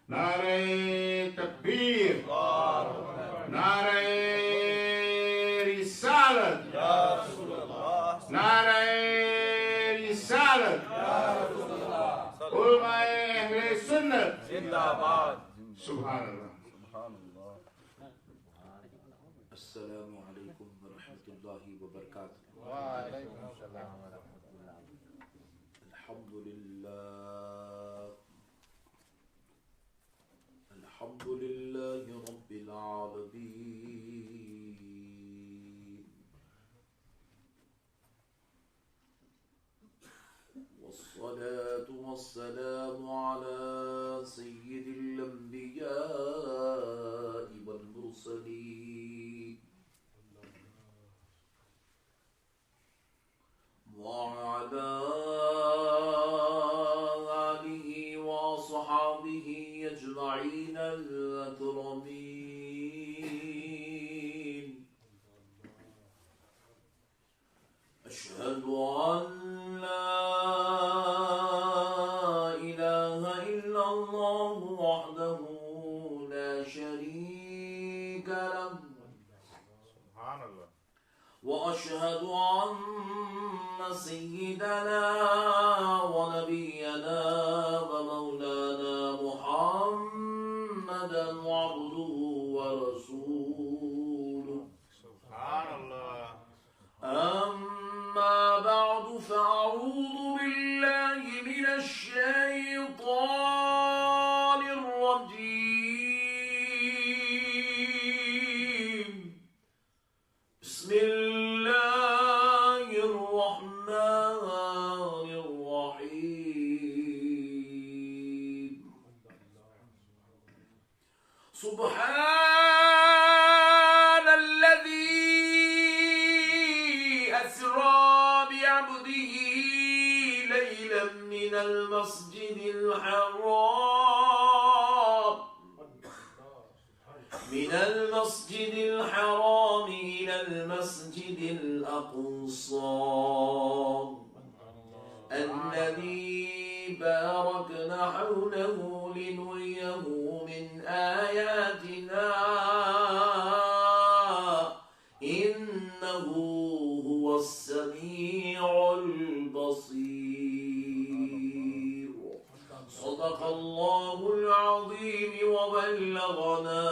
نعرہ تکبیر، نعرہ رسالت، نعرہ رسالت، علماء اہل سنت زندہ باد، سبحان اللہ۔ السلام علیکم ورحمۃ اللہ وبرکاتہ۔ وعلیکم السلام ورحمۃ اللہ۔ الحمد للہ رب العالمین، والصلاة والسلام على سید الانبیاء والمرسلین، وعلى آلہ وصحابہ اجمعین الاکرمین۔ اشہد ان لا الہ الا اللہ وحدہ لا شریک لہ، سبحان اللہ۔ وأشهد أن سيدنا ونبينا ومولانا محمدا عبده ورسوله، سبحان اللہ۔ أما بعد فأعوذ بالله من الشيطان الرجيم، بسم الله الرحمن الرحيم۔ سبحان الذي أسرى بعبده ليلا من المسجد الحرام إلى المسجد الأقصى الذي باركنا حوله لنريه من آياتنا إنه هو السميع البصير۔ صدق الله العظيم وبلغنا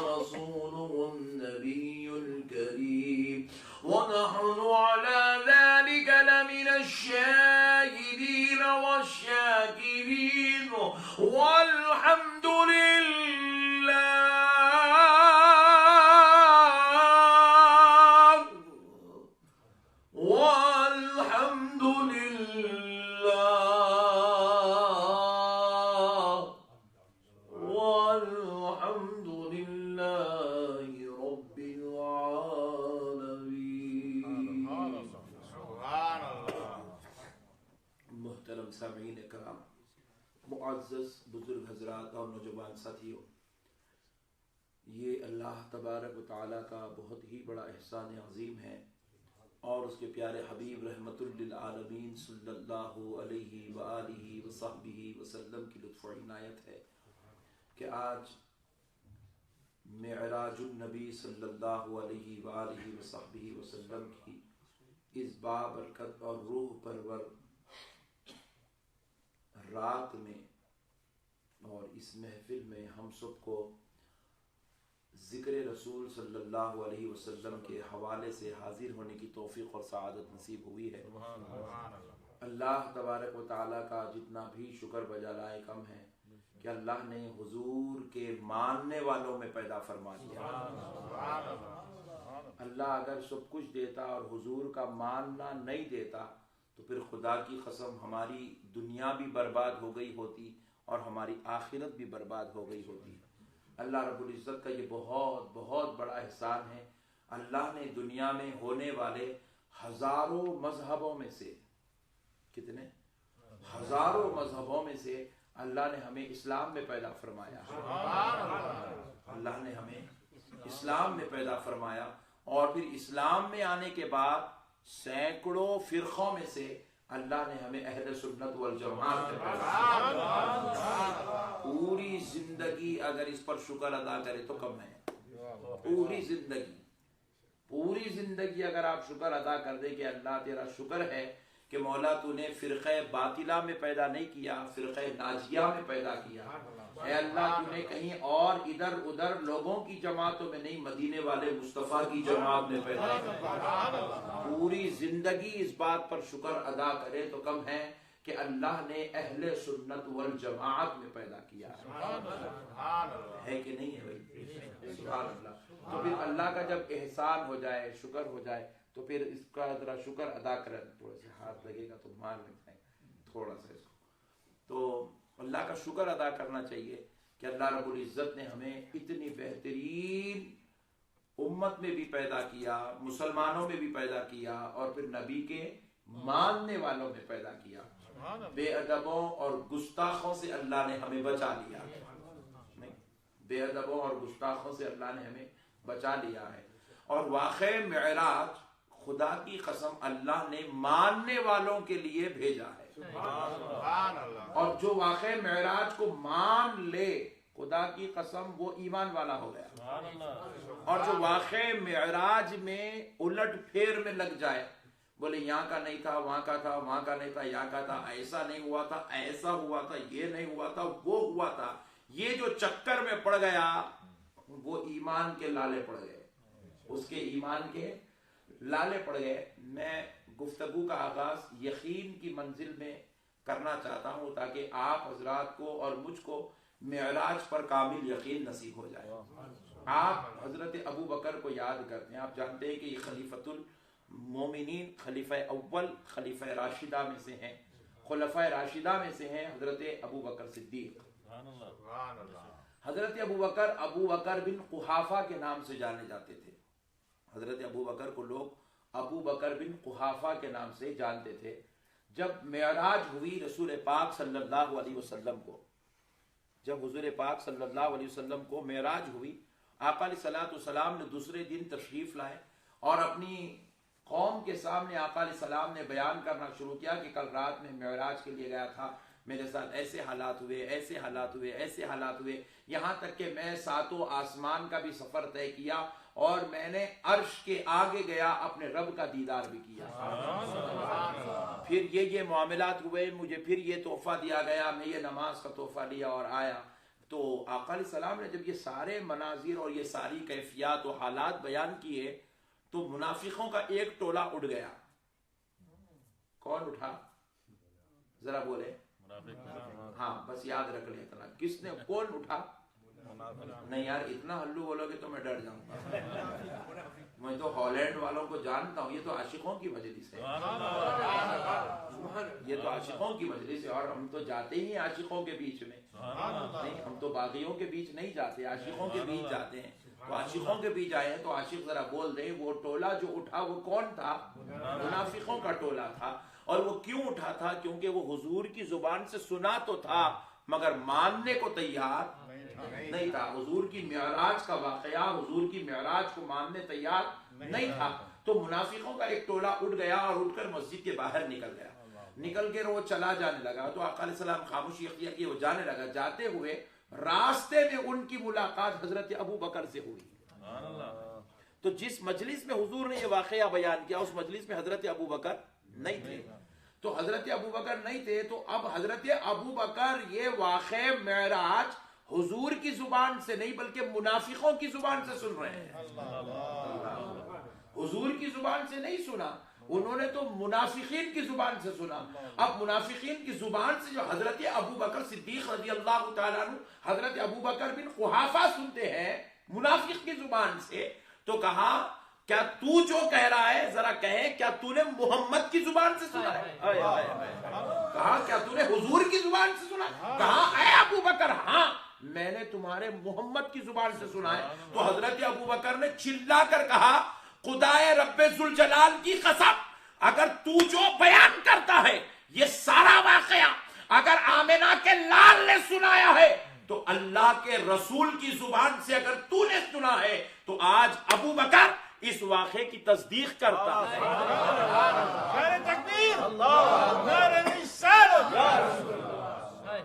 رسوله النبي الكريم، ونحن على ذلك لمن الشاهدين والشاكرين، والحمد لله، والحمد لله، والحمد لله رب العالمين۔ سبحان اللہ۔ محترم سامعین کرام، معزز بزرگ حضرات اور نوجوان ساتھیوں، یہ اللہ تبارک و تعالیٰ کا بہت ہی بڑا احسان عظیم ہے، اور اس کے پیارے حبیب رحمت للعالمین صلی اللہ علیہ وآلہ وصحبہ وسلم کی لطف و عنایت ہے کہ آج معراج النبی صلی اللہ علیہ وآلہ وصحبہ وسلم کی اس بابرکت اور روح پرور رات میں اور اس محفل میں ہم سب کو ذکر رسول صلی اللہ علیہ وسلم کے حوالے سے حاضر ہونے کی توفیق اور سعادت نصیب ہوئی ہے۔ اللہ تبارک و تعالیٰ کا جتنا بھی شکر بجا لائے کم ہے کہ اللہ نے حضور کے ماننے والوں میں پیدا فرما دیا۔ اللہ اگر سب کچھ دیتا اور حضور کا ماننا نہیں دیتا تو پھر خدا کی قسم ہماری دنیا بھی برباد ہو گئی ہوتی اور ہماری آخرت بھی برباد ہو گئی ہوتی۔ اللہ رب العزت کا یہ بہت بہت بڑا احسان ہے، اللہ نے دنیا میں ہونے والے ہزاروں مذہبوں میں سے، کتنے ہزاروں مذہبوں میں سے اللہ نے ہمیں اسلام میں پیدا فرمایا۔ اللہ نے ہمیں اسلام میں پیدا فرمایا، اور پھر اسلام میں آنے کے بعد سینکڑوں فرقوں میں سے اللہ نے ہمیں اہل سنت والجماعت میں پیدا فرمایا۔ پوری زندگی اگر اس پر شکر ادا کرے تو کم ہے. پوری زندگی اگر آپ شکر ادا کر دیں کہ اللہ تیرا شکر ہے کہ مولا تو نے فرقہ باطلہ میں پیدا نہیں کیا، فرقہ ناجیہ میں پیدا کیا. اے اللہ تو نے کہیں اور ادھر ادھر لوگوں کی جماعتوں میں نہیں، مدینے والے مصطفیٰ کی جماعت میں پیدا کیا. پوری زندگی اس بات پر شکر ادا کرے تو کم ہے کہ اللہ نے اہل سنت والجماعت میں پیدا کیا ہے کہ نہیں ہے بھائی؟ سبحان اللہ. تو پھر اللہ کا جب احسان ہو جائے، شکر ہو جائے، تو پھر اس کا ذرا شکر ادا کریں. تھوڑا سا ہاتھ لگے گا تو مار لیتے ہیں تھوڑا سا اس کو. تو اللہ کا شکر ادا کرنا چاہیے کہ اللہ رب العزت نے ہمیں اتنی بہترین امت میں بھی پیدا کیا، مسلمانوں میں بھی پیدا کیا، اور پھر نبی کے ماننے والوں میں پیدا کیا. بے ادبوں اور گستاخوں سے اللہ نے ہمیں بچا لیا. بے ادبوں اور گستاخوں سے اللہ نے ہمیں بچا لیا ہے. اور واقع معراج خدا کی قسم اللہ نے ماننے والوں کے لیے بھیجا ہے. اور جو واقع معراج کو مان لے خدا کی قسم وہ ایمان والا ہو گیا. اور جو واقع معراج میں الٹ پھیر میں لگ جائے، بولے یہاں کا نہیں تھا وہاں کا تھا، وہاں کا نہیں تھا یہاں کا تھا، ایسا نہیں ہوا تھا ایسا ہوا تھا، یہ نہیں ہوا تھا وہ ہوا تھا، یہ جو چکر میں پڑ گیا وہ ایمان کے لالے پڑ گئے، اس کے ایمان کے لالے پڑ گئے. میں گفتگو کا آغاز یقین کی منزل میں کرنا چاہتا ہوں تاکہ آپ حضرات کو اور مجھ کو معراج پر کامل یقین نصیب ہو جائے. آپ حضرت ابو بکر کو یاد کرتے ہیں. آپ جانتے ہیں کہ یہ خلیفۃ المومنین، خلیفہ اول، خلیفہ راشدہ میں سے ہیں، خلفۂ راشدہ میں سے ہیں حضرت ابو بکر صدیق. حضرت ابو بکر بن قحافہ کے نام سے جانے جاتے تھے. حضرت ابو بکر کو لوگ ابو بکر بن قحافہ کے نام سے جانتے تھے. جب معراج ہوئی رسول پاک صلی اللہ علیہ وسلم کو، جب حضور پاک صلی اللہ علیہ وسلم کو معراج ہوئی، آقا علیہ الصلوۃ والسلام نے دوسرے دن تشریف لائے اور اپنی قوم کے سامنے آقا علیہ السلام نے بیان کرنا شروع کیا کہ کل رات میں معراج کے لیے گیا تھا، میرے ساتھ ایسے حالات ہوئے، ایسے حالات ہوئے، ایسے حالات ہوئے، یہاں تک کہ میں 7 آسمان کا بھی سفر طے کیا اور میں نے عرش کے آگے گیا، اپنے رب کا دیدار بھی کیا. پھر یہ معاملات ہوئے، مجھے پھر یہ تحفہ دیا گیا، میں یہ نماز کا تحفہ لیا اور آیا. تو آقا علیہ السلام نے جب یہ سارے مناظر اور یہ ساری کیفیات و حالات بیان کیے تو منافقوں کا ایک ٹولہ اٹھ گیا. کون اٹھا؟ ذرا بولے. ہاں بس یاد رکھ لیں اتنا. کس نے، کون اٹھا؟ نہیں یار اتنا ہلو بولو گے تو میں ڈر جاؤں گا. میں تو ہالینڈ والوں کو جانتا ہوں، یہ تو عاشقوں کی مجلس ہے، یہ تو عاشقوں کی مجلس ہے، اور ہم تو جاتے ہی عاشقوں کے بیچ میں. نہیں، ہم تو باغیوں کے بیچ نہیں جاتے، عاشقوں کے بیچ جاتے ہیں. تو عاشقوں کے بیچ آئے ہیں تو عاشق ذرا بول دیں وہ ٹولہ جو اٹھا وہ کون تھا؟ منافقوں کا ٹولہ تھا. اور وہ کیوں اٹھا تھا؟ کیونکہ وہ حضور کی زبان سے سنا تو تھا مگر ماننے کو تیار نہیں تھا. حضور کی معراج کا واقعہ، حضور کی معراج کو ماننے تیار نہیں تھا. تو منافقوں کا ایک ٹولہ اٹھ گیا اور اٹھ کر مسجد کے باہر نکل گیا. نکل کر وہ چلا جانے لگا تو آقا علیہ السلام خاموشی اختیار کی، وہ جانے لگا. جاتے ہوئے راستے میں ان کی ملاقات حضرت ابو بکر سے ہوئی. تو جس مجلس میں حضور نے یہ واقعہ بیان کیا اس مجلس میں حضرت ابو بکر نہیں تھے. تو حضرت ابو بکر نہیں تھے تو اب حضرت ابو بکر یہ واقع معراج حضور کی زبان سے نہیں بلکہ منافقوں کی زبان سے سن رہے ہیں. حضور کی زبان سے نہیں سنا، انہوں نے تو منافقین کی زبان سے سنا. اب منافقین کی زبان سے جو حضرت ابو بکر صدیق رضی اللہ تعالیٰ عنہ حضرت ابو بکر بن قحافہ سنتے ہیں منافق کی زبان سے، تو کہا کیا تو جو کہہ رہا ہے ذرا کہے کیا تو نے محمد کی زبان سے سنا ہے؟ کہا کیا تو نے حضور کی زبان سے سنا ہے؟ کہا اے ابو بکر ہاں میں نے تمہارے محمد کی زبان سے سنا ہے. تو حضرت ابو بکر نے چلا کر کہا خدائے رب ذوالجلال کی قسم اگر تو جو بیان کرتا ہے یہ سارا واقعہ اگر آمنہ کے لال نے سنایا ہے تو اللہ کے رسول کی زبان سے اگر تو نے سنا ہے تو آج ابو بکر اس واقعے کی تصدیق کرتا ہے.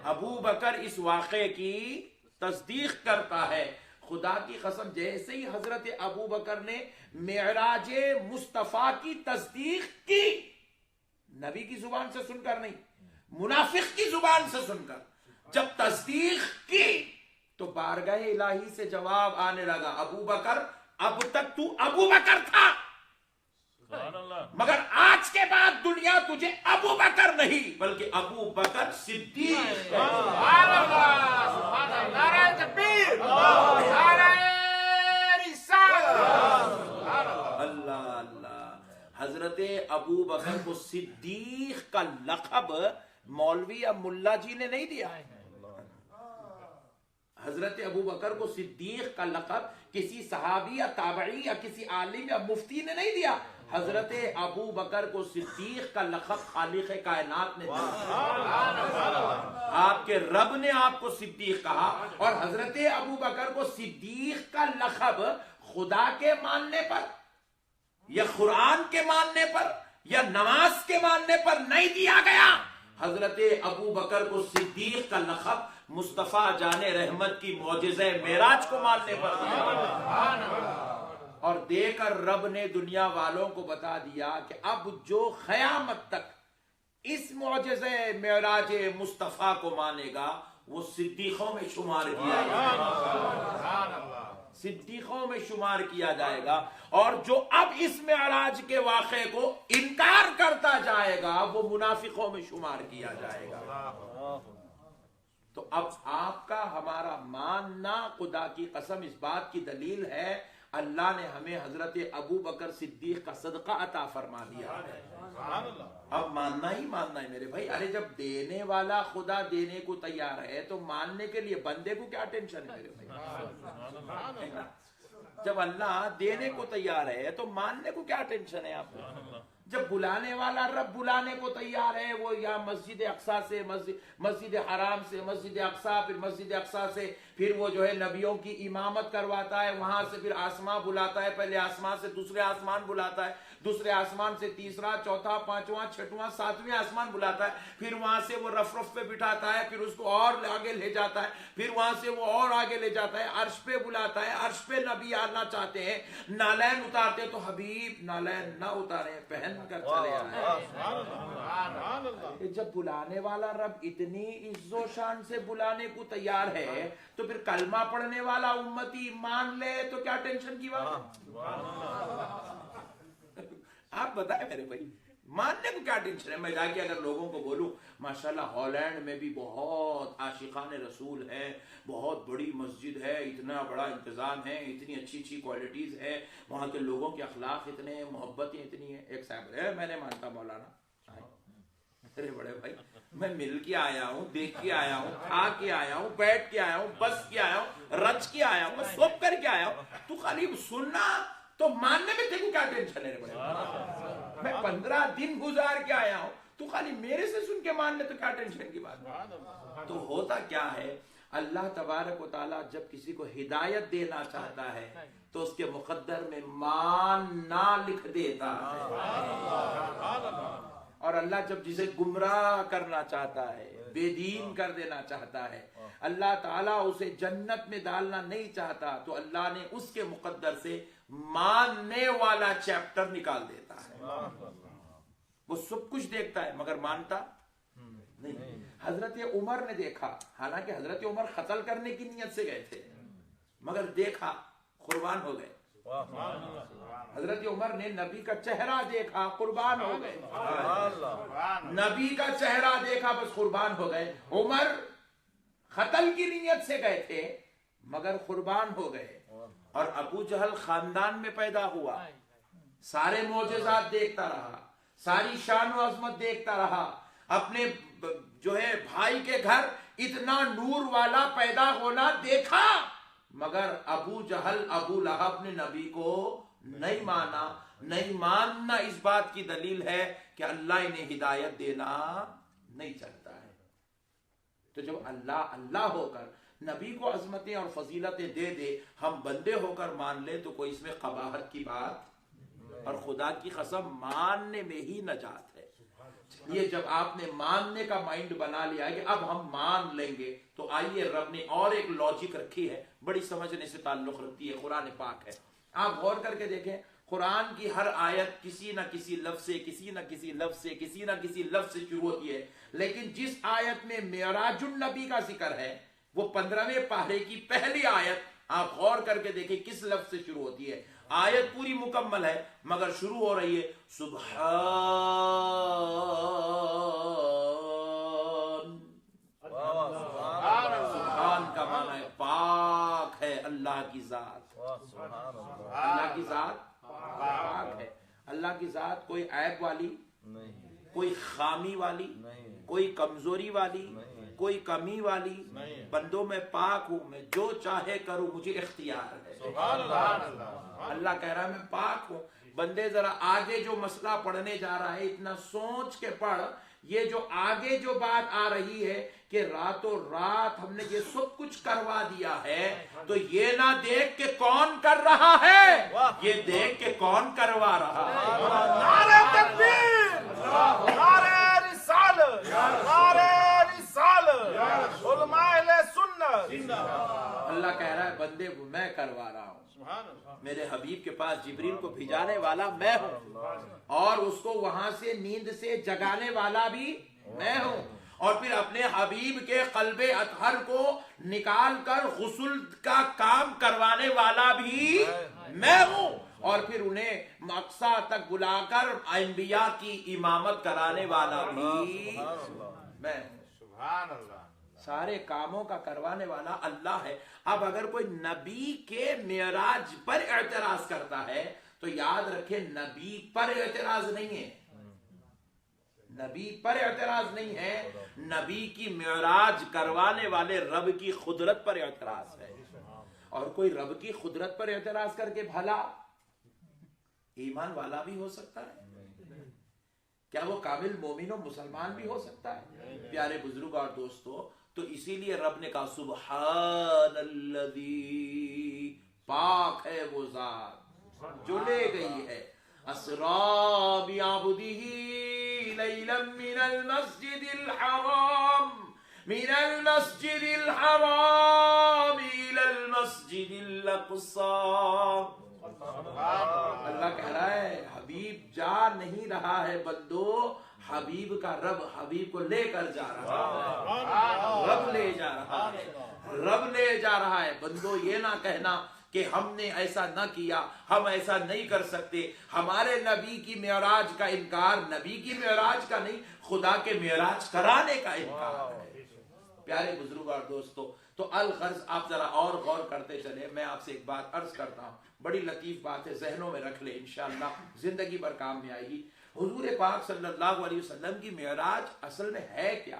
ابو بکر اس واقعے کی تصدیق کرتا ہے. خدا کی قسم جیسے ہی حضرت ابو بکر نے معراج مصطفیٰ کی تصدیق کی، نبی کی زبان سے سن کر نہیں، منافق کی زبان سے سن کر جب تصدیق کی تو بارگاہ الہی سے جواب آنے لگا، ابو بکر اب تک تو ابو بکر تھا، مگر آج کے بعد دنیا تجھے ابو بکر نہیں بلکہ ابو بکر صدیق. سبحان اللہ، سبحان اللہ، نعرہ تکبیر، نعرہ رسالت، سبحان اللہ. اللہ اللہ. حضرت ابو بکر کو صدیق کا لقب مولوی یا ملا جی نے نہیں دیا. حضرت ابو بکر کو صدیق کا لقب کسی صحابی یا تابعی یا کسی عالم یا مفتی نے نہیں دیا. حضرت ابو بکر کو صدیق کا لقب خالق کائنات نے دیا. آپ کے رب نے آپ کو صدیق کہا، اور حضرت ابو بکر کو صدیق کا لقب خدا کے ماننے پر یا قرآن کے ماننے پر یا نماز کے ماننے پر نہیں دیا گیا. حضرت ابو بکر کو صدیق کا لقب مصطفیٰ جان رحمت کی معجزہ معراج کو ماننے پر دیا. اور دے کر رب نے دنیا والوں کو بتا دیا کہ اب جو قیامت تک اس معجزہ معراج مصطفیٰ کو مانے گا وہ صدیقوں میں شمار کیا جائے گا، صدیقوں میں شمار کیا جائے گا. اور جو اب اس معراج کے واقعے کو انکار کرتا جائے گا وہ منافقوں میں شمار کیا جائے گا. تو اب آپ کا ہمارا ماننا خدا کی قسم اس بات کی دلیل ہے اللہ نے ہمیں حضرت ابو بکر صدیق کا صدقہ عطا فرما دیا ہے. اب ماننا ہی ماننا ہے میرے بھائی. ارے جب دینے والا خدا دینے کو تیار ہے تو ماننے کے لیے بندے کو کیا ٹینشن ہے میرے بھائی؟ جب اللہ دینے کو تیار ہے تو ماننے کو کیا ٹینشن ہے آپ کو؟ جب بلانے والا رب بلانے کو تیار ہے، وہ یا مسجد اقصی سے مسجد حرام سے مسجد اقصی، پھر مسجد اقصی سے پھر وہ جو ہے نبیوں کی امامت کرواتا ہے، وہاں سے پھر آسمان بلاتا ہے، پہلے آسمان سے دوسرے آسمان بلاتا ہے، دوسرے آسمان سے تیسرا، چوتھا، پانچواں، چھٹواں، ساتویں آسمان بلاتا ہے، پھر وہاں سے وہ رف رف پہ بٹھاتا ہے، پھر اس کو اور آگے لے جاتا ہے، پھر وہاں سے وہ اور آگے لے جاتا ہے، عرش پہ بلاتا ہے. عرش پہ نبی آنا چاہتے ہیں، نالین اتارتے تو حبیب نالین نہ اتارے، پہن کر چلے آئے. جب بلانے والا رب اتنی عز و شان سے بلانے کو تیار ہے تو پھر کلمہ پڑھنے والا امتی مان لے تو کیا ٹینشن کی بات ہے؟ آپ بتائیں میرے بھائی، ماننے کو کیا ٹینشن ہے؟ میں جا کے اگر لوگوں کو بولوں ماشاءاللہ ہالینڈ میں بھی بہت عاشقان رسول ہے، بہت بڑی مسجد ہے، اتنا بڑا انتظام ہے، اتنی اچھی اچھی کوالٹیز ہے، وہاں کے لوگوں کے اخلاق اتنے ہیں، محبتیں اتنی ہیں. ایک صاحب ہے میں نے مانتا مولانا، ارے بڑے بھائی میں مل کے آیا ہوں، دیکھ کے آیا ہوں، کھا کے آیا ہوں، بیٹھ کے آیا ہوں، بس کے آیا ہوں، رچ کے آیا ہوں، میں سوپ کر کے آیا ہوں، تو خالی سننا تو ماننے میں دیکھو کیا ٹینشن ہے بڑے. میں 15 دن گزار کے آیا ہوں، تو خالی میرے سے سن کے مان لے تو کیا ٹینشن کی بات ہے؟ تو ہوتا کیا ہے، اللہ تبارک و تعالیٰ جب کسی کو ہدایت دینا چاہتا ہے تو اس کے مقدر میں ماننا لکھ دیتا ہے. اور اللہ جب جسے گمراہ کرنا چاہتا ہے، بے دین کر دینا چاہتا ہے، اللہ تعالیٰ اسے جنت میں ڈالنا نہیں چاہتا تو اللہ نے اس کے مقدر سے ماننے والا چیپٹر نکال دیتا ہے. وہ سب کچھ دیکھتا ہے مگر مانتا نہیں. حضرت عمر نے دیکھا، حالانکہ حضرت عمر قتل کرنے کی نیت سے گئے تھے مگر دیکھا قربان ہو گئے. حضرت عمر نے نبی کا چہرہ دیکھا قربان ہو گئے. نبی کا چہرہ دیکھا بس قربان ہو گئے. عمر قتل کی نیت سے گئے تھے مگر قربان ہو گئے. اور ابو جہل خاندان میں پیدا ہوا، سارے معجزات دیکھتا رہا، ساری شان و عظمت دیکھتا رہا، اپنے جو ہے بھائی کے گھر اتنا نور والا پیدا ہونا دیکھا مگر ابو جہل ابو لہب نے نبی کو نہیں مانا. نہیں ماننا اس بات کی دلیل ہے کہ اللہ انہیں ہدایت دینا نہیں چاہتا ہے. تو جب اللہ اللہ ہو کر نبی کو عظمتیں اور فضیلتیں دے دے، ہم بندے ہو کر مان لے تو کوئی اس میں قباحت کی بات، اور خدا کی قسم ماننے میں ہی نجات ہے. یہ جب آپ نے ماننے کا مائنڈ بنا لیا ہے کہ اب ہم مان لیں گے، تو آئیے رب نے اور ایک لاجک رکھی ہے، بڑی سمجھنے سے تعلق رکھتی ہے، قرآن پاک ہے۔ آپ غور کر کے دیکھیں، قرآن کی ہر آیت کسی نہ کسی لفظ سے کسی نہ کسی لفظ سے کسی نہ کسی لفظ سے شروع ہوتی ہے، لیکن جس آیت میں معراج النبی کا ذکر ہے وہ 15ویں پارے کی پہلی آیت، آپ غور کر کے دیکھیں کس لفظ سے شروع ہوتی ہے۔ آیت پوری مکمل ہے مگر شروع ہو رہی ہے سبحان، سبحان کا معنی ہے پاک ہے اللہ کی ذات، اللہ کی ذات پاک ہے، اللہ کی ذات کوئی عیب والی نہیں، کوئی خامی والی نہیں، کوئی کمزوری والی نہیں، کوئی کمی والی نہیں، بندوں میں پاک ہوں، میں جو چاہے کروں، مجھے اختیار ہے۔ اللہ کہہ رہا ہے میں پاک ہوں۔ بندے ذرا آگے جو مسئلہ پڑھنے جا رہا ہے اتنا سوچ کے پڑھ، یہ جو آگے جو بات آ رہی ہے کہ راتوں رات ہم نے یہ سب کچھ کروا دیا ہے، تو یہ نہ دیکھ کہ کون کر رہا ہے، یہ دیکھ کہ کون کروا رہا ہے۔ نعرہ تکبیر، نعرہ رسالت، نعرہ رسالت، علماء اہل سنت۔ اللہ کہہ رہا ہے بندے میں کروا رہا ہوں، میرے حبیب کے پاس جبریل کو بھیجانے والا میں ہوں، اور اس کو وہاں سے نیند سے جگانے والا بھی میں ہوں، اور پھر اپنے حبیب کے قلب اطہر کو نکال کر غسل کا کام کروانے والا بھی میں ہوں، اور پھر انہیں مقصد تک بلا کر انبیاء کی امامت کرانے والا بھی میں ہوں۔ سبحان اللہ، سارے کاموں کا کروانے والا اللہ ہے۔ اب اگر کوئی نبی کے معراج پر اعتراض کرتا ہے تو یاد رکھے نبی پر اعتراض نہیں ہے، نبی پر اعتراض نہیں ہے، نبی کی معراج کروانے والے رب کی قدرت پر اعتراض ہے۔ اور کوئی رب کی قدرت پر اعتراض کر کے بھلا ایمان والا بھی ہو سکتا ہے؟ کیا وہ کامل مومن و مسلمان بھی ہو سکتا ہے؟ پیارے بزرگ اور دوستو، تو اسی لیے رب نے کہا سبحان الذی، پاک ہے وہ ذات جو لے گئی ہے اسرا بعبدہ لیلا من المسجد الحرام الى المسجد الاقصی۔ اللہ کہہ رہا ہے حبیب جا نہیں رہا ہے بندو، حبیب کا رب حبیب کو لے کر جا رہا ہے، رب لے جا رہا ہے، رب لے جا رہا ہے۔ بندو یہ نہ کہنا کہ ہم نے ایسا نہ کیا، ہم ایسا نہیں کر سکتے، ہمارے نبی کی معراج کا انکار نبی کی معراج کا نہیں، خدا کے معراج کرانے کا انکار ہے۔ پیارے بزرگ اور دوستو، تو الغرض آپ ذرا اور غور کرتے چلے، میں آپ سے ایک بات عرض کرتا ہوں، بڑی لطیف بات ہے، ذہنوں میں رکھ لے، انشاءاللہ زندگی بھر کام میں آئے گی۔ حضور پاک صلی اللہ علیہ وسلم کی معراج اصل میں ہے کیا؟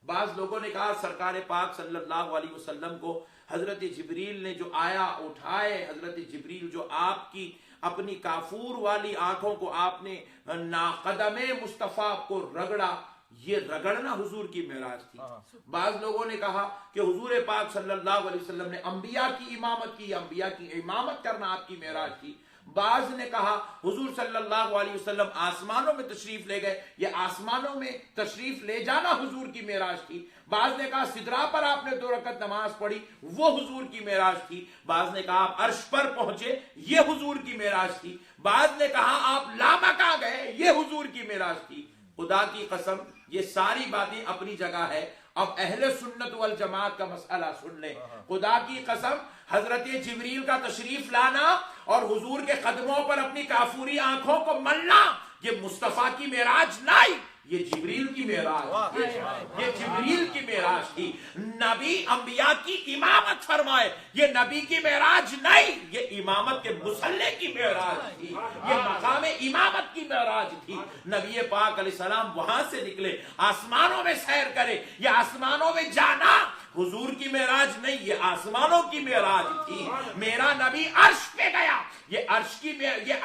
بعض لوگوں نے کہا سرکار پاک صلی اللہ علیہ وسلم کو حضرت جبریل نے جو آیا اٹھائے، حضرت جبریل جو آپ کی اپنی کافور والی آنکھوں کو آپ نے قدم مصطفیٰ کو رگڑا، یہ رگڑنا حضور کی معراج تھی۔ بعض لوگوں نے کہا کہ حضور پاک صلی اللہ علیہ وسلم نے انبیاء کی امامت کی، انبیاء کی امامت کرنا آپ کی معراج تھی۔ بعض نے کہا حضور صلی اللہ علیہ وسلم آسمانوں میں تشریف لے گئے، یہ آسمانوں میں تشریف لے جانا حضور کی معراج تھی۔ بعض نے کہا سدرا پر آپ نے 2 رکعت نماز پڑھی، وہ حضور کی معراج تھی۔ بعض نے کہا آپ عرش پر پہنچے، یہ حضور کی معراج تھی۔ بعض نے کہا آپ لامکہ گئے، یہ حضور کی معراج تھی۔ خدا کی قسم یہ ساری باتیں اپنی جگہ ہے۔ اب اہل سنت والجماعت کا مسئلہ سن لیں، خدا کی قسم حضرت جبریل کا تشریف لانا اور حضور کے قدموں پر اپنی کافوری آنکھوں کو ملنا، یہ مصطفیٰ کی معراج نہیں، یہ جبریل کی معراج، یہ جبریل کی معراج تھی۔ نبی انبیاء کی امامت فرمائے، یہ نبی کی معراج نہیں، یہ امامت کے مصلی کی معراج تھی، یہ مقام امامت کی معراج تھی۔ نبی پاک علیہ السلام وہاں سے نکلے، آسمانوں میں سیر کرے، یہ آسمانوں میں جانا حضور کی معراج نہیں، یہ آسمانوں کی معراج تھی۔ میرا نبی عرش پہ گیا، یہ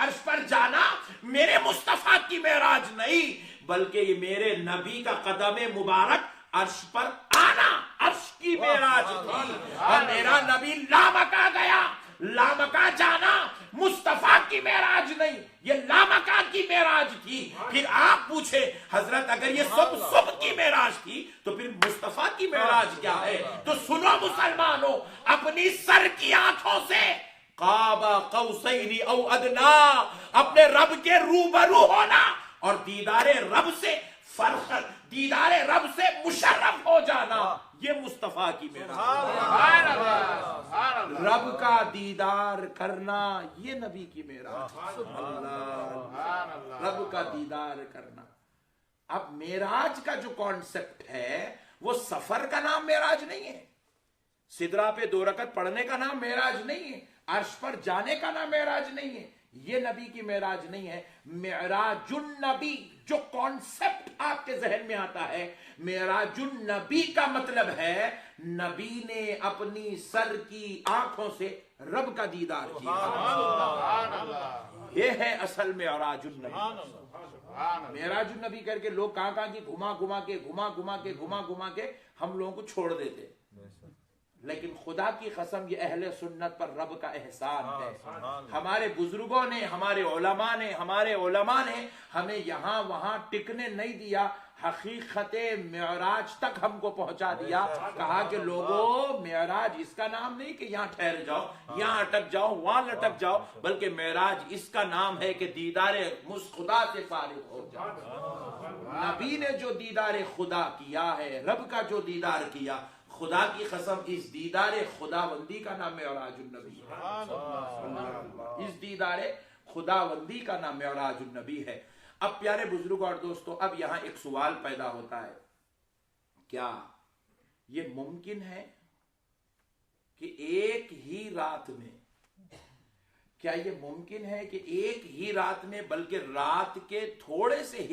عرش پر جانا میرے مصطفیٰ کی معراج نہیں، بلکہ یہ میرے نبی کا قدم مبارک عرش پر آنا عرش کی معراج تھی۔ اور میرا نبی لامکہ گیا، لامکہ جانا مصطفیٰ کی معراج نہیں، یہ لامکان کی معراج تھی۔ پھر آپ پوچھیں حضرت اگر یہ سب کی معراج تھی تو پھر مصطفیٰ کی معراج کیا ہے؟ تو سنو مسلمانوں، اپنی سر کی آنکھوں سے قاب قوسین او ادنا، اپنے رب کے روبرو ہونا اور دیدار رب سے فرخت، دیدار رب سے مشرف ہو جانا، یہ مصطفیٰ کی معراج۔ سبحان اللہ، سبحان اللہ، رب کا دیدار کرنا یہ نبی کی معراج۔ اللہ، سبحان اللہ، رب کا دیدار کرنا۔ اب معراج کا جو کانسیپٹ ہے وہ سفر کا نام معراج نہیں ہے، سدرا پہ 2 رکعت پڑھنے کا نام معراج نہیں ہے، عرش پر جانے کا نام معراج نہیں ہے، یہ نبی کی معراج نہیں ہے۔ معراج النبی جو کانسیپٹ آپ کے ذہن میں آتا ہے، معراج النبی کا مطلب ہے نبی نے اپنی سر کی آنکھوں سے رب کا دیدار کیا، سبحان اللہ، یہ ہے اصل معراج النبی۔ سبحان اللہ، معراج النبی کر کے لوگ کہاں کی گھما کے ہم لوگوں کو چھوڑ دیتے، لیکن خدا کی قسم یہ اہل سنت پر رب کا احسان ہے۔ ہمارے بزرگوں نے، ہمارے علماء نے ہمیں یہاں وہاں ٹکنے نہیں دیا، حقیقت معراج تک ہم کو پہنچا دیا۔ کہا کہ لوگوں معراج اس کا نام نہیں کہ یہاں ٹھہر جاؤ، یہاں اٹک جاؤ، وہاں لٹک جاؤ، بلکہ معراج اس کا نام ہے کہ دیدار خدا سے فارغ ہو جاؤ۔ نبی نے جو دیدار خدا کیا ہے، رب کا جو دیدار کیا، خدا کی قسم اس دیدار خداوندی کا نام معراج النبی ہے، اس دیدار خداوندی کا نام معراج النبی ہے۔ اب پیارے بزرگ اور دوستو، اب یہاں ایک سوال پیدا ہوتا ہے، کیا یہ ممکن ہے کہ ایک ہی رات میں، کیا یہ ممکن ہے کہ ایک ہی رات میں، بلکہ رات کے تھوڑے سے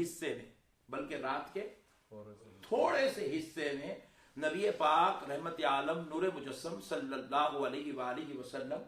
حصے میں نبی پاک رحمت عالم نور مجسم صلی اللہ علیہ وآلہ وسلم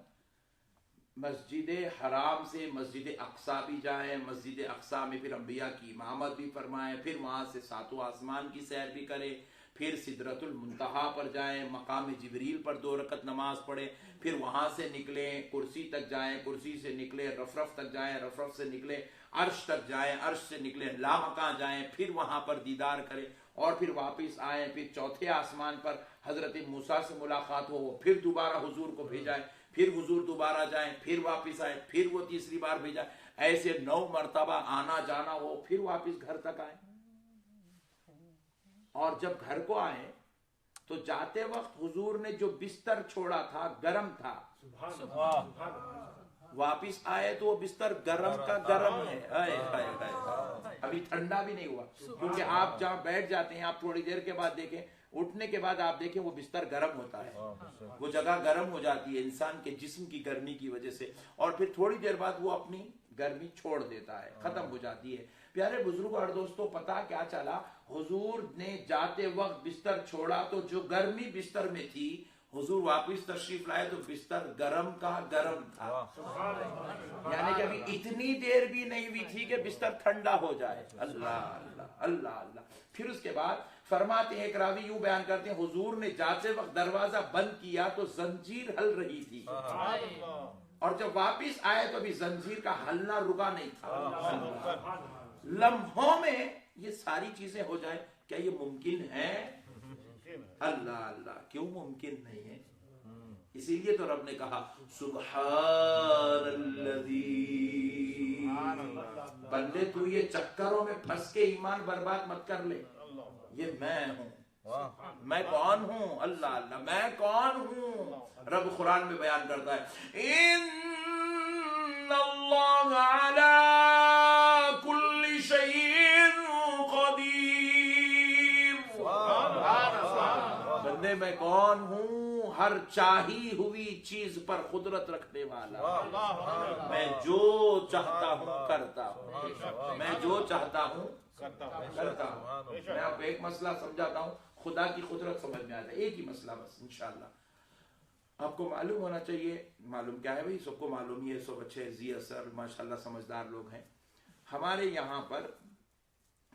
مسجد حرام سے مسجد اقصی بھی جائیں، مسجد اقصی میں پھر انبیاء کی امامت بھی فرمائیں، پھر وہاں سے 7 آسمان کی سیر بھی کریں، پھر سدرۃ المنتہا پر جائیں، مقام جبریل پر 2 رکعت نماز پڑھیں، پھر وہاں سے نکلیں کرسی تک جائیں، کرسی سے نکلیں رفرف تک جائیں، رفرف سے نکلیں عرش تک جائیں، عرش سے نکلیں لامکان جائیں، پھر وہاں پر دیدار کریں اور پھر واپس آئیں، پھر 4تھے آسمان پر حضرت موسیٰ سے ملاقات ہو، وہ پھر دوبارہ حضور کو بھیجائیں، پھر حضور دوبارہ جائیں، پھر واپس آئیں، پھر وہ تیسری بار بھیجائیں، ایسے 9 مرتبہ آنا جانا ہو، پھر واپس گھر تک آئیں۔ اور جب گھر کو آئیں تو جاتے وقت حضور نے جو بستر چھوڑا تھا گرم تھا، واپس آئے تو وہ بستر گرم کا گرم ہے، ابھی ٹھنڈا بھی نہیں ہوا، کیونکہ آپ جہاں بیٹھ جاتے ہیں آپ تھوڑی دیر کے بعد دیکھیں، اٹھنے کے بعد آپ دیکھیں وہ بستر گرم ہوتا ہے، وہ جگہ گرم ہو جاتی ہے انسان کے جسم کی گرمی کی وجہ سے، اور پھر تھوڑی دیر بعد وہ اپنی گرمی چھوڑ دیتا ہے، ختم ہو جاتی ہے۔ پیارے بزرگوں اور دوستوں، پتا کیا چلا، حضور نے جاتے وقت بستر چھوڑا تو جو گرمی بستر میں تھی، حضور واپس تشریف لائے تو بستر گرم کا گرم تھا، یعنی کہ ابھی اتنی دیر بھی نہیں ہوئی تھی کہ بستر ٹھنڈا ہو جائے۔ اللہ اللہ اللہ اللہ۔ پھر اس کے بعد فرماتے ہیں، ایک راوی یوں بیان کرتے ہیں، حضور نے جاتے وقت دروازہ بند کیا تو زنجیر ہل رہی تھی، اور جب واپس آئے تو ابھی زنجیر کا ہلنا رکا نہیں تھا۔ لمحوں میں یہ ساری چیزیں ہو جائیں، کیا یہ ممکن ہے؟ اللہ اللہ، کیوں ممکن نہیں ہے؟ اسی لیے تو رب نے کہا سبحان الذی، بندے تو یہ چکروں میں پھنس کے ایمان برباد مت کر لے، یہ میں ہوں، میں کون ہوں؟ اللہ اللہ، میں کون ہوں؟ رب قرآن میں بیان کرتا ہے، ان اللہ علی کل شیء قدیر، بندے میں کون ہوں؟ ہر چاہی ہوئی چیز پر قدرت رکھنے والا، میں جو چاہتا ہوں کرتا ہوں، میں جو چاہتا ہوں کرتا ہوں۔ میں آپ کو ایک مسئلہ سمجھاتا ہوں، خدا کی قدرت سمجھ میں آتا ہے، ایک ہی مسئلہ بس انشاءاللہ آپ کو معلوم ہونا چاہیے۔ معلوم کیا ہے بھائی؟ سب کو معلوم ہی ہے، سب اچھے ذی اثر ماشاءاللہ سمجھدار لوگ ہیں۔ ہمارے یہاں پر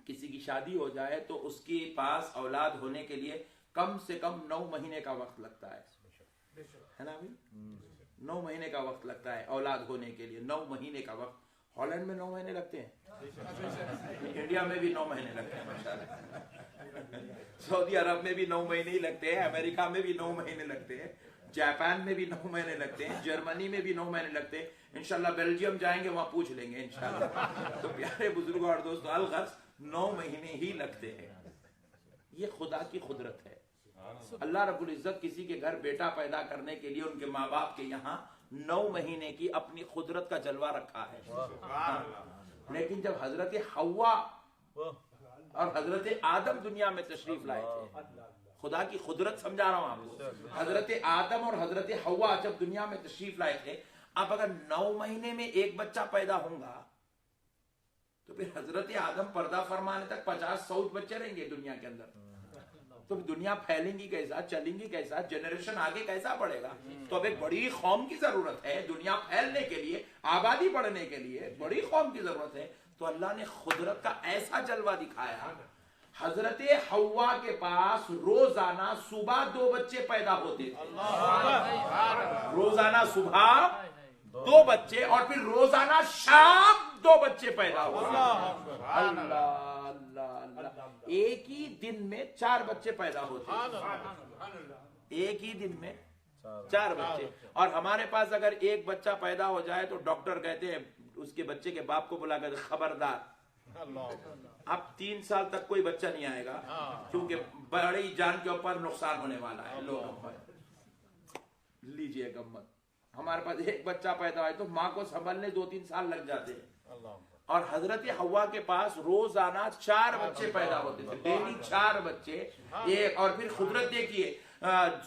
کسی کی شادی ہو جائے تو اس کے پاس اولاد ہونے کے لیے کم سے کم 9 مہینے کا وقت لگتا ہے نا بھائی؟ 9 مہینے کا وقت لگتا ہے اولاد ہونے کے لیے، 9 مہینے کا وقت۔ ہالینڈ میں 9 مہینے لگتے ہیں، انڈیا میں بھی 9 مہینے لگتے ہیں ماشاءاللہ، سعودی عرب میں بھی 9 مہینے ہی لگتے ہیں، امریکہ میں بھی 9 مہینے لگتے ہیں، جاپان میں بھی 9 مہینے لگتے ہیں، جرمنی میں بھی 9 مہینے لگتے ہیں، انشاءاللہ بیلجیم جائیں گے وہاں پوچھ لیں گے انشاءاللہ۔ تو پیارے بزرگوں اور دوستوں، الغرض 9 مہینے ہی لگتے ہیں۔ یہ خدا کی قدرت ہے۔ اللہ رب العزت کسی کے گھر بیٹا پیدا کرنے کے لیے ان کے ماں باپ کے یہاں 9 مہینے کی اپنی قدرت کا جلوہ رکھا ہے۔ لیکن جب حضرت حوا اور حضرت آدم دنیا میں تشریف لائے تھے، خدا کی قدرت سمجھا رہا ہوں آپ کو، حضرت آدم اور حضرت حوا جب دنیا میں تشریف لائے تھے، اب اگر 9 مہینے میں ایک بچہ پیدا ہوگا تو پھر حضرت آدم پردہ فرمانے تک 50-100 بچے رہیں گے دنیا کے اندر، تو دنیا پھیلیں گی کیسا، چلیں گی کیسا، جنریشن آگے کیسا بڑھے گا؟ تو اب ایک بڑی قوم کی ضرورت ہے، دنیا پھیلنے کے لیے، آبادی بڑھنے کے لیے بڑی قوم کی ضرورت ہے۔ تو اللہ نے قدرت کا ایسا جلوہ دکھایا، حضرت حوا کے پاس روزانہ صبح 2 بچے پیدا ہوتے تھے، روزانہ صبح 2 بچے، اور پھر روزانہ شام 2 بچے پیدا ہوتے تھے۔ اللہ ایک ہی دن میں 4 بچے پیدا ہوتے ہیں، ایک ہی دن میں 4 بچے۔ اور ہمارے پاس اگر ایک بچہ پیدا ہو جائے تو ڈاکٹر کہتے ہیں اس کے بچے کے باپ کو بلا کر، خبردار اب 3 سال تک کوئی بچہ نہیں آئے گا، کیونکہ بڑی جان کے اوپر نقصان ہونے والا ہے۔ لوگ لیجئے گمت، ہمارے پاس ایک بچہ پیدا ہے تو ماں کو سنبھلنے 2-3 سال لگ جاتے ہیں، اور حضرت حوا کے پاس روزانہ 4 بچے پیدا ہوتے تھے، ڈیلی 4 بچے ایک۔ اور پھر قدرت دیکھیے،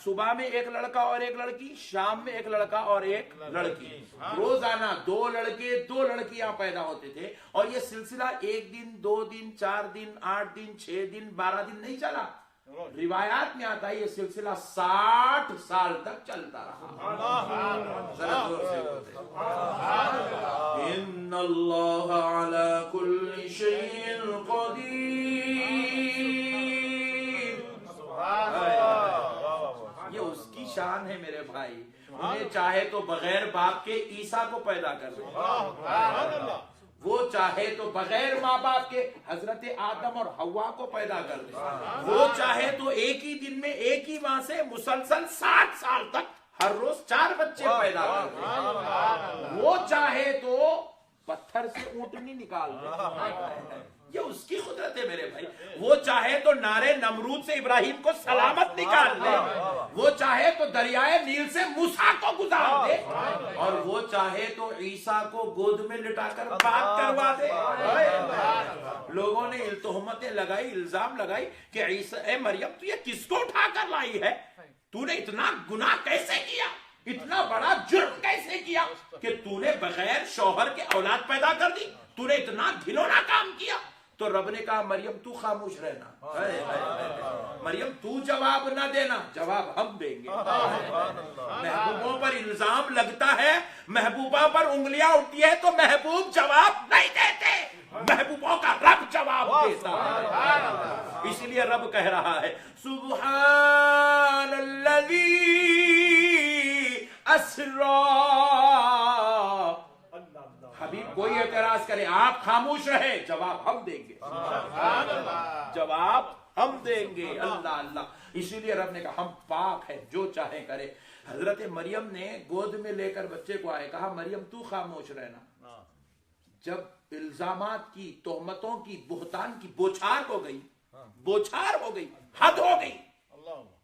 صبح میں ایک لڑکا اور ایک لڑکی، شام میں ایک لڑکا اور ایک لڑکی، روزانہ 2 لڑکے 2 لڑکیاں پیدا ہوتے تھے۔ اور یہ سلسلہ 1 دن 2 دن 4 دن 8 دن 6 دن 12 دن نہیں چلا، روایات میں آتا ہے یہ سلسلہ 60 سال تک چلتا رہا۔ ذرا زور سے بولتے ان اللہ علی کل شیء قدیر، یہ اس کی شان ہے میرے بھائی، انہیں چاہے تو بغیر باپ کے عیسیٰ کو پیدا کر دے، وہ چاہے تو بغیر ماں باپ کے حضرت آدم اور حوا کو پیدا کر دے، وہ چاہے تو ایک ہی دن میں ایک ہی ماں سے مسلسل 60 سال تک ہر روز 4 بچے پیدا کر دے، وہ چاہے تو پتھر سے اونٹنی نکال دے، یہ اس کی قدرت ہے میرے بھائی، وہ چاہے تو نارے نمرود سے ابراہیم کو سلامت نکال دے، وہ چاہے تو دریائے نیل سے موسیٰ کو گزار دے، اور وہ چاہے تو عیسیٰ کو گود میں لٹا کر بات کروا دے۔ لوگوں نے تہمتیں لگائی، الزام لگائی کہ عیسیٰ اے مریم تو یہ کس کو اٹھا کر لائی ہے، تو نے اتنا گناہ کیسے کیا، اتنا بڑا جرم کیسے کیا کہ تو نے بغیر شوہر کے اولاد پیدا کر دی، تو نے اتنا گھنونا کام کیا۔ تو رب نے کہا مریم تو خاموش رہنا، مریم تو جواب نہ دینا، جواب ہم دیں گے۔ محبوبوں پر الزام لگتا ہے، محبوبہ پر انگلیاں اٹھتی ہے تو محبوب جواب نہیں دیتے، محبوبوں کا رب جواب دیتا ہے۔ اس لیے رب کہہ رہا ہے سبحان الذی اسرا، حبیب کوئی اعتراض کرے آپ خاموش رہے، جواب ہم دیں گے، جواب ہم دیں گے۔ اللہ اللہ، اسی لیے رب نے کہا ہم پاک ہیں، جو چاہے کرے۔ حضرت مریم نے گود میں لے کر بچے کو آئے، کہا مریم تو خاموش رہنا۔ جب الزامات کی، تہمتوں کی، بہتان کی بوچھار ہو گئی، بوچھار ہو گئی، حد ہو گئی،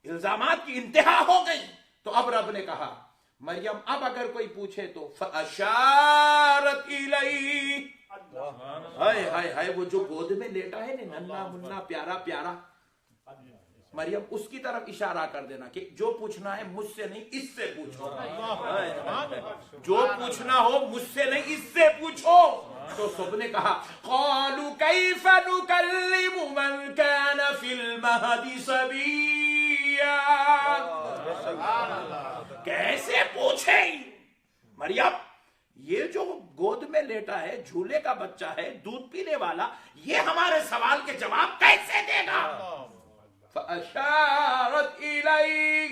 الزامات کی انتہا ہو گئی، تو اب رب نے کہا مریم اب اگر کوئی پوچھے تو فَأَشَارَتْ إِلَيْهِ، ہائے ہائے ہائے، وہ جو گود میں لیٹا ہے نا، ننھا منھا پیارا پیارا، مریم اس کی طرف اشارہ کر دینا کہ جو پوچھنا ہے مجھ سے نہیں اس سے پوچھو، جو پوچھنا ہو مجھ سے نہیں اس سے پوچھو۔ تو سب نے کہا قَالُوا كَيْفَ نُكَلِّمُ مَنْ كَانَ فِي الْمَهْدِ صَبِيًّا، کیسے پوچھے مریم، یہ جو گود میں لیٹا ہے، جھولے کا بچہ ہے، دودھ پینے والا، یہ ہمارے سوال کے جواب کیسے دے گا؟ فَأَشَارَتْ إِلَيْهِ،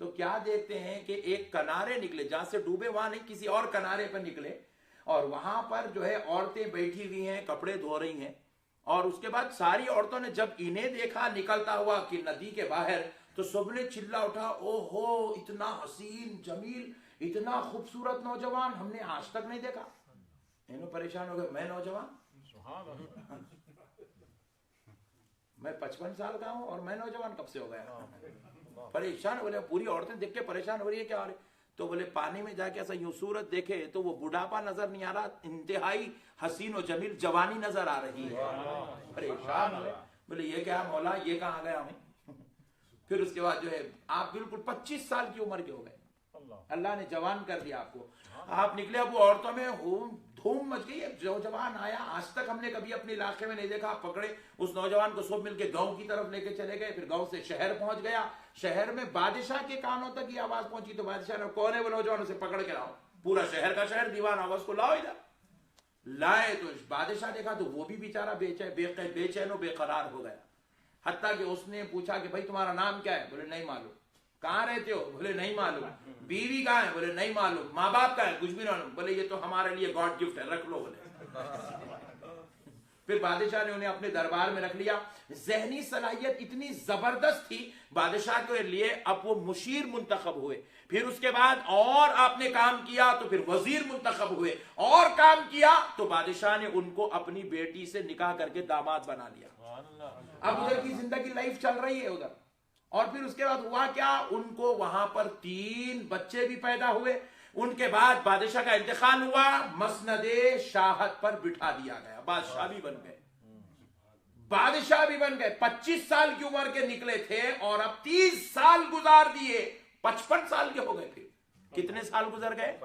تو کیا دیکھتے ہیں کہ ایک کنارے نکلے، جہاں سے ڈوبے وہاں نہیں، کسی اور کنارے پر نکلے، اور وہاں پر جو ہے عورتیں بیٹھی ہوئی ہیں، کپڑے دھو رہی ہیں، اور اس کے بعد ساری عورتوں نے جب انہیں دیکھا نکلتا ہوا کہ ندی کے باہر، تو سب نے چلا اٹھا، او ہو اتنا حسین جمیل، اتنا خوبصورت نوجوان ہم نے آج تک نہیں دیکھا۔ انہوں پریشان ہو گئے، میں نوجوان، میں 55 سال کا ہوں اور میں نوجوان کب سے ہو گیا؟ پریشان، بولے پوری عورتیں دیکھ کے پریشان ہو رہی ہے، کیا ہو رہی؟ تو بولے پانی میں جا کے ایسا یوں صورت دیکھے تو وہ بڑھاپا نظر نہیں آ رہا، انتہائی حسین و جمیل جوانی نظر آ رہی ہے۔ پریشان ہوئے، بولے یہ کیا مولا، یہ کہاں گیا ہمیں؟ پھر اس کے بعد جو ہے آپ بالکل 25 سال کی عمر کے ہو گئے، اللہ نے جوان کر دیا آپ کو، آپ نکلے، اب وہ عورتوں میں دھوم مچ گئی، نوجوان آیا، آج تک ہم نے کبھی اپنے علاقے میں نہیں دیکھا، پکڑے اس نوجوان کو، سب مل کے گاؤں کی طرف لے کے چلے گئے، پھر گاؤں سے شہر پہنچ گیا، شہر میں بادشاہ کے کانوں تک یہ آواز پہنچی، تو بادشاہ نے کون ہے وہ نوجوان، اسے پکڑ کے لاؤ، پورا شہر کا شہر دیوان آواز کو لاؤ ادھر، لائے تو بادشاہ دیکھا تو وہ بھی بیچارہ بے چین و بے قرار ہو گیا، حتیٰ کہ اس نے پوچھا کہ بھائی تمہارا نام کیا ہے؟ بولے نہیں معلوم۔ کہاں رہتے ہو؟ بولے نہیں معلوم۔ بیوی کہاں ہے؟ بولے نہیں معلوم۔ ماں باپ کہاں ہے؟ کچھ بھی نہیں معلوم۔ بولے یہ تو ہمارے لیے گاڈ گفٹ ہے، رکھ لو۔ بولے پھر بادشاہ نے انہیں اپنے دربار میں رکھ لیا، ذہنی صلاحیت اتنی زبردست تھی بادشاہ کے لیے، اب وہ مشیر منتخب ہوئے، پھر اس کے بعد اور آپ نے کام کیا تو پھر وزیر منتخب ہوئے، اور کام کیا تو بادشاہ نے ان کو اپنی بیٹی سے نکاح کر کے داماد بنا لیا۔ اب ادھر کی زندگی لائف چل رہی ہے ادھر، اور پھر اس کے بعد ہوا کیا، ان کو وہاں پر 3 بچے بھی پیدا ہوئے، ان کے بعد بادشاہ کا انتقال ہوا، مسند شاہت پر بٹھا دیا گیا، بادشاہ بھی بن گئے، بادشاہ بھی بن گئے، 25 سال کی عمر کے نکلے تھے اور اب 30 سال گزار دیے، 55 سال کے ہو گئے، پھر کتنے سال گزر گئے؟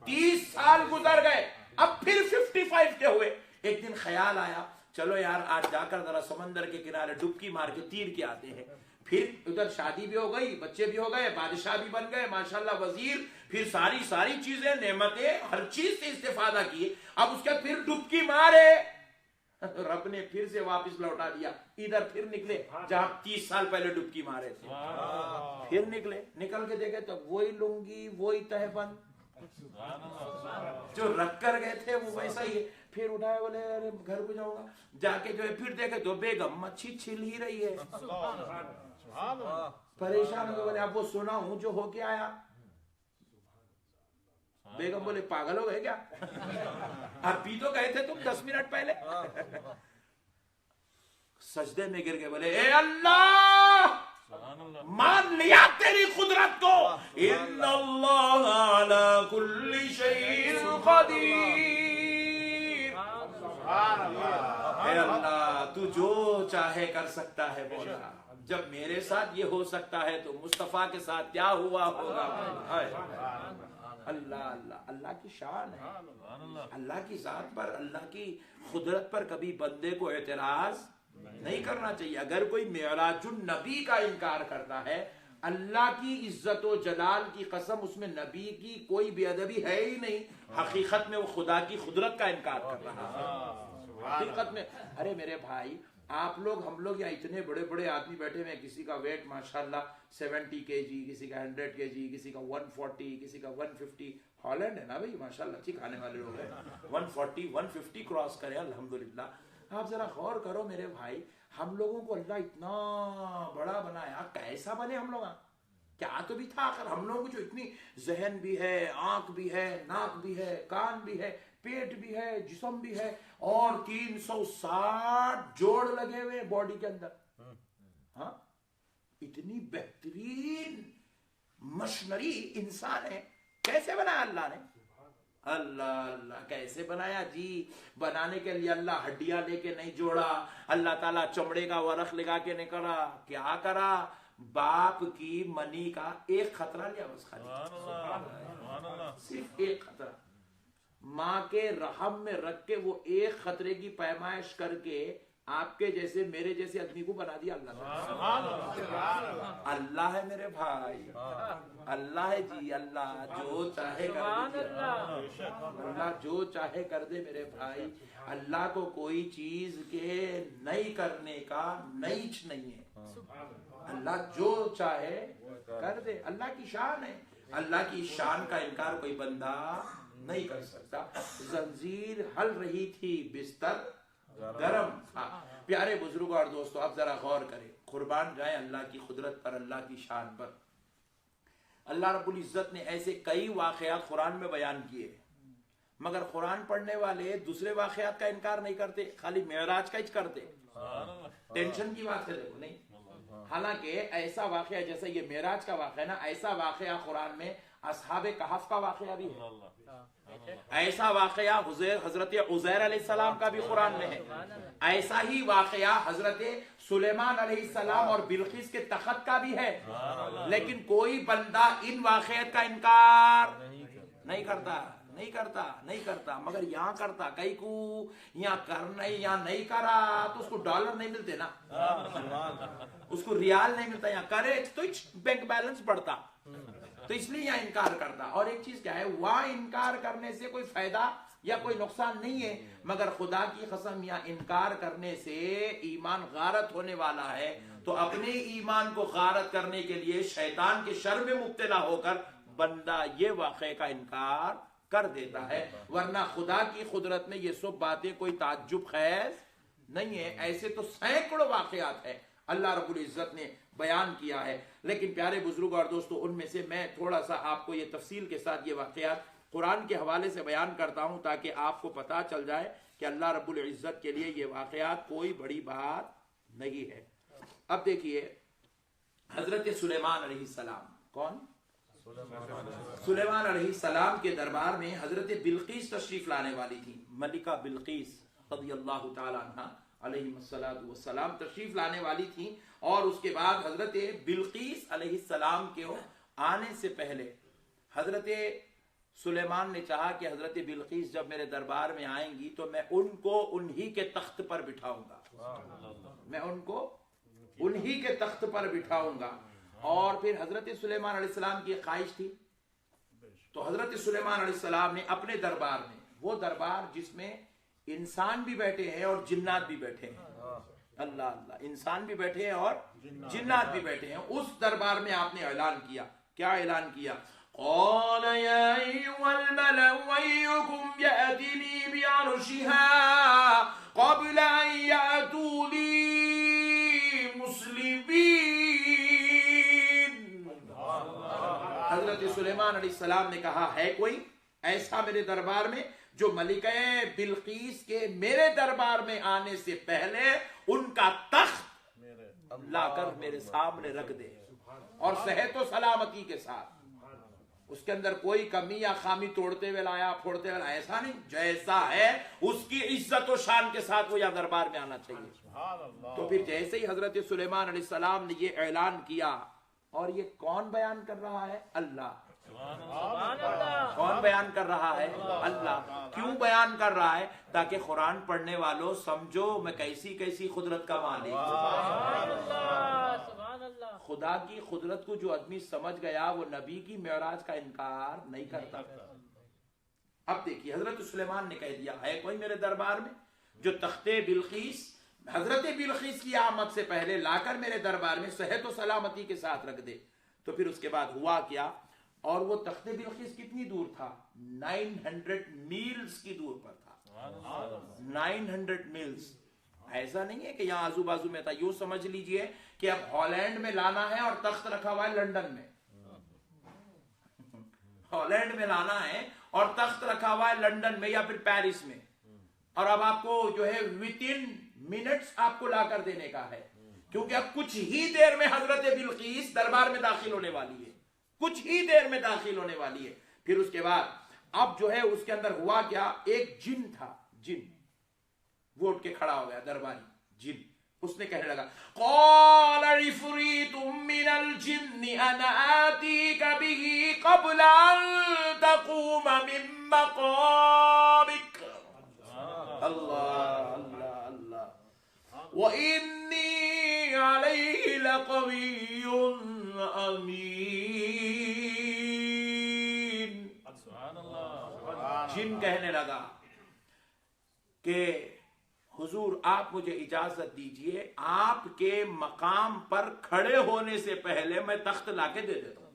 30 سال گزر گئے، اب پھر 55 کے ہوئے۔ ایک دن خیال آیا چلو یار آج جا کر ذرا سمندر کے کنارے ڈبکی مار کے تیر کے آتے ہیں، پھر ادھر شادی بھی ہو گئی، بچے بھی ہو گئے، بادشاہ بھی بن گئے، ماشاءاللہ وزیر، پھر ساری چیزیں، نعمتیں، ہر چیز سے استفادہ کیے، اب اس کے پھر ڈبکی مارے، رب نے پھر سے واپس لوٹا دیا، ادھر پھر نکلے جہاں 30 سال پہلے ڈبکی مارے تھے، پھر نکل کے دیکھے تو وہی لنگی، وہی تہبند جو رکھ کر گئے تھے وہ ویسا ہی ہے، پھر اٹھائے، بولے ارے گھر کو جاؤں گا، جا کے جو ہے پھر دیکھے تو بیگم مچھی چھل ہی رہی ہے، پریشان ہو گئے، بولے اب وہ سنا ہوں جو ہو کے آیا، بیگم بولے پاگل ہو گئے کیا، آپ بھی تو گئے تھے تم 10 منٹ پہلے، سجدے میں گر گئے، بولے اے اللہ مان لیا تیری قدرت کو، ان اللہ علی کل شیء قدیر، اے اللہ تو جو چاہے کر سکتا ہے مولا، جب میرے ساتھ یہ ہو سکتا ہے تو مصطفیٰ کے ساتھ کیا ہوا ہوگا۔ اللہ کی شان ہے، اللہ کی ذات پر، اللہ کی قدرت پر کبھی بندے کو اعتراض نہیں کرنا چاہیے۔ اگر کوئی معراج النبی کا انکار کرتا ہے، اللہ کی عزت و جلال کی قسم، اس میں نبی کی کوئی بے ادبی ہے ہی نہیں، حقیقت میں وہ خدا کی قدرت کا انکار کر رہا ہے۔ حقیقت میں ارے میرے بھائی، آپ لوگ، ہم لوگ یہاں اتنے بڑے بڑے آدمی بیٹھے ہوئے ہیں، کسی کا ویٹ ماشاءاللہ 70 kg، کسی کا 100 kg، کسی کا 140، کسی کا 150، ہالینڈ ہے نا بھائی ماشاءاللہ، اچھی کھانے والے لوگ ہیں، 140 150 کراس کرے الحمدللہ۔ آپ ذرا غور کرو میرے بھائی، ہم لوگوں کو اللہ اتنا بڑا بنایا، کیسا بنے ہم لوگ؟ کیا تو بھی تھا آخر، ہم لوگوں کو جو اتنی ذہن بھی ہے، آنکھ بھی ہے، ناک بھی ہے، کان بھی ہے، پیٹ بھی ہے، جسم بھی ہے، اور 360 جوڑ لگے ہوئے باڈی کے اندر، ہاں اتنی بہترین مشنری انسان ہے، کیسے بنایا اللہ نے؟ اللہ کیسے بنایا جی؟ بنانے کے لیے اللہ ہڈیاں لے کے نہیں جوڑا، اللہ تعالیٰ چمڑے کا ورق لگا کے نہیں کرا، کیا کرا؟ باپ کی منی کا ایک خطرہ لیا، بس خالی صرف ایک خطرہ، ماں کے رحم میں رکھ کے وہ ایک خطرے کی پیمائش کر کے آپ کے جیسے میرے جیسے آدمی کو بنا دیا اللہ نے. اللہ ہے میرے بھائی, اللہ ہے جی, اللہ جو چاہے کر دے, اللہ جو چاہے کر دے میرے بھائی. اللہ کو کوئی چیز کے نہیں کرنے کا نیچ نہیں ہے, اللہ جو چاہے کر دے, اللہ کی شان ہے. اللہ کی شان کا انکار کوئی بندہ نہیں کر سکتا. زنجیر ہل رہی تھی, بستر گرم تھا. پیارے بزرگوں اور دوستو, آپ ذرا غور کریں, قربان جائیں اللہ کی قدرت پر, اللہ کی شان پر. اللہ رب العزت نے ایسے کئی واقعات قرآن میں بیان کیے, مگر قرآن پڑھنے والے دوسرے واقعات کا انکار نہیں کرتے, خالی معراج کا ہی کرتے. ٹینشن کی بات ہے دیکھو, نہیں. حالانکہ ایسا واقعہ جیسا یہ معراج کا واقعہ ہے نا, ایسا واقعہ قرآن میں اصحاب کہف کا واقعہ بھی ہے. ایسا واقعہ حضرت عزیر علیہ السلام کا بھی قرآن میں ہے. ایسا ہی واقعہ حضرت سلیمان علیہ السلام اور بلقیس کے تخت کا بھی ہے. لیکن کوئی بندہ ان واقعات کا انکار نہیں کرتا, مگر یہاں کرتا. کئی کو یہاں کرنا, یہاں نہیں کرا تو اس کو ڈالر نہیں ملتے نا, اس کو ریال نہیں ملتا. یہاں کرے تو بینک بیلنس بڑھتا, تو اس لیے یہاں انکار کرتا. اور ایک چیز کیا ہے, وہاں انکار کرنے سے کوئی فائدہ یا کوئی نقصان نہیں ہے, مگر خدا کی قسم یہاں انکار کرنے سے ایمان غارت ہونے والا ہے. تو اپنے ایمان کو غارت کرنے کے لیے شیطان کے شر میں مبتلا ہو کر بندہ یہ واقعے کا انکار کر دیتا ہے. ورنہ خدا کی قدرت میں یہ سب باتیں کوئی تعجب خیز نہیں ہے. ایسے تو سینکڑوں واقعات ہیں اللہ رب العزت نے بیان کیا ہے. لیکن پیارے بزرگ اور دوستو, ان میں سے میں تھوڑا سا آپ کو یہ تفصیل کے ساتھ یہ واقعات قرآن کے حوالے سے بیان کرتا ہوں, تاکہ آپ کو پتا چل جائے کہ اللہ رب العزت کے لیے یہ واقعات کوئی بڑی بات نہیں ہے. اب دیکھیے, حضرت سلیمان علیہ السلام, کون؟ سلیمان علیہ السلام کے دربار میں حضرت بلقیس تشریف لانے والی تھی. ملکہ بلقیس رضی اللہ تعالی عنہ علیہ السلام تشریف لانے والی تھی. اور اس کے بعد حضرت بلقیس علیہ السلام کے آنے سے پہلے حضرت سلیمان نے چاہا کہ حضرت بلقیس جب میرے دربار میں آئیں گی تو میں ان کو انہی کے تخت پر بٹھاؤں گا, اور پھر حضرت سلیمان علیہ السلام کی خواہش تھی. تو حضرت سلیمان علیہ السلام نے اپنے دربار میں, وہ دربار جس میں انسان بھی بیٹھے ہیں اور جنات بھی بیٹھے ہیں, اللہ, انسان بھی بیٹھے ہیں اور جنات بھی بیٹھے ہیں, اس دربار میں آپ نے اعلان کیا. کیا اعلان کیا؟ قال يا أيها الملأ أيكم يأتني بعرشها قبل أن يأتوني مسلمين. حضرت سلیمان علیہ السلام نے کہا, ہے کوئی ایسا میرے دربار میں جو ملکہ بلقیس کے میرے دربار میں آنے سے پہلے ان کا تخت لا کر میرے سامنے رکھ دے, اور صحت و سلامتی کے ساتھ, اس کے اندر کوئی کمی یا خامی توڑتے ہوئے لایا, پھوڑتے ہوئے لایا, ایسا نہیں, جیسا ہے اس کی عزت و شان کے ساتھ وہ یہاں دربار میں آنا چاہیے. تو پھر جیسے ہی حضرت سلیمان علیہ السلام نے یہ اعلان کیا, اور یہ کون بیان کر رہا ہے؟ اللہ. کون بیان کر رہا ہے؟ اللہ. کیوں بیان کر رہا ہے؟ تاکہ قرآن پڑھنے والوں سمجھو میں کیسی کیسی قدرت کا مالک. خدا کی قدرت کو جو آدمی سمجھ گیا وہ نبی کی معراج کا انکار نہیں کرتا. اب دیکھیے, حضرت سلیمان نے کہہ دیا, ہے کوئی میرے دربار میں جو تخت بلقیس, حضرت بلقیس کی آمد سے پہلے لا کر میرے دربار میں صحت و سلامتی کے ساتھ رکھ دے. تو پھر اس کے بعد ہوا کیا, اور وہ تخت بلقیس کتنی دور تھا؟ 900 میلز کی دور پر تھا. 900 میلز. ایسا نہیں ہے کہ یہاں آزو بازو میں تھا. یوں سمجھ لیجئے کہ اب ہالینڈ میں لانا ہے اور تخت رکھا ہوا ہے لندن میں. ہالینڈ میں لانا ہے اور تخت رکھا ہوا ہے لندن میں یا پھر پیرس میں, اور اب آپ کو جو ہے within minutes آپ کو لا کر دینے کا ہے, کیونکہ اب کچھ ہی دیر میں حضرت بلقیس دربار میں داخل ہونے والی ہے, کچھ ہی دیر میں داخل ہونے والی ہے. پھر اس کے بعد اب جو ہے اس کے اندر ہوا کیا, ایک جن تھا, جن وہ اٹھ کے کھڑا ہو گیا, درباری جن. اس نے کہنے لگا, قال عفریت من الجن انا آتیک به قبل ان تقوم من مقامک. اللہ اللہ اللہ. وَإِنِّي عَلَيْهِ لَقَوِيٌّ أَمِينٌ. جن کہنے لگا کہ حضور آپ مجھے اجازت دیجئے، آپ کے مقام پر کھڑے ہونے سے پہلے میں تخت لا کے دے دیتا ہوں،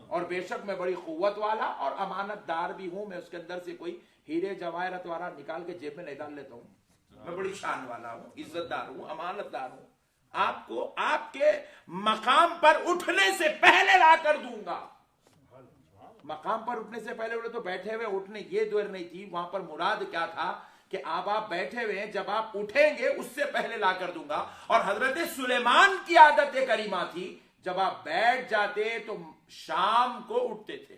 اور بے شک میں بڑی قوت والا اور امانت دار بھی ہوں، میں اس کے اندر سے کوئی ہیرے جواہرات والا نکال کے جیب میں نہیں ڈال لیتا ہوں، میں بڑی شان والا ہوں، عزت دار ہوں، امانت دار ہوں، آپ کو آپ کے مقام پر اٹھنے سے پہلے لا کر دوں گا. مقام پر اٹھنے سے پہلے بولے تو بیٹھے ہوئے اٹھنے یہ دیر نہیں تھی، وہاں پر مراد کیا تھا کہ آپ بیٹھے ہوئے ہیں، جب آپ اٹھیں گے اس سے پہلے لا کر دوں گا. اور حضرت سلیمان کی عادت کریمہ تھی، جب آپ بیٹھ جاتے تو شام کو اٹھتے تھے،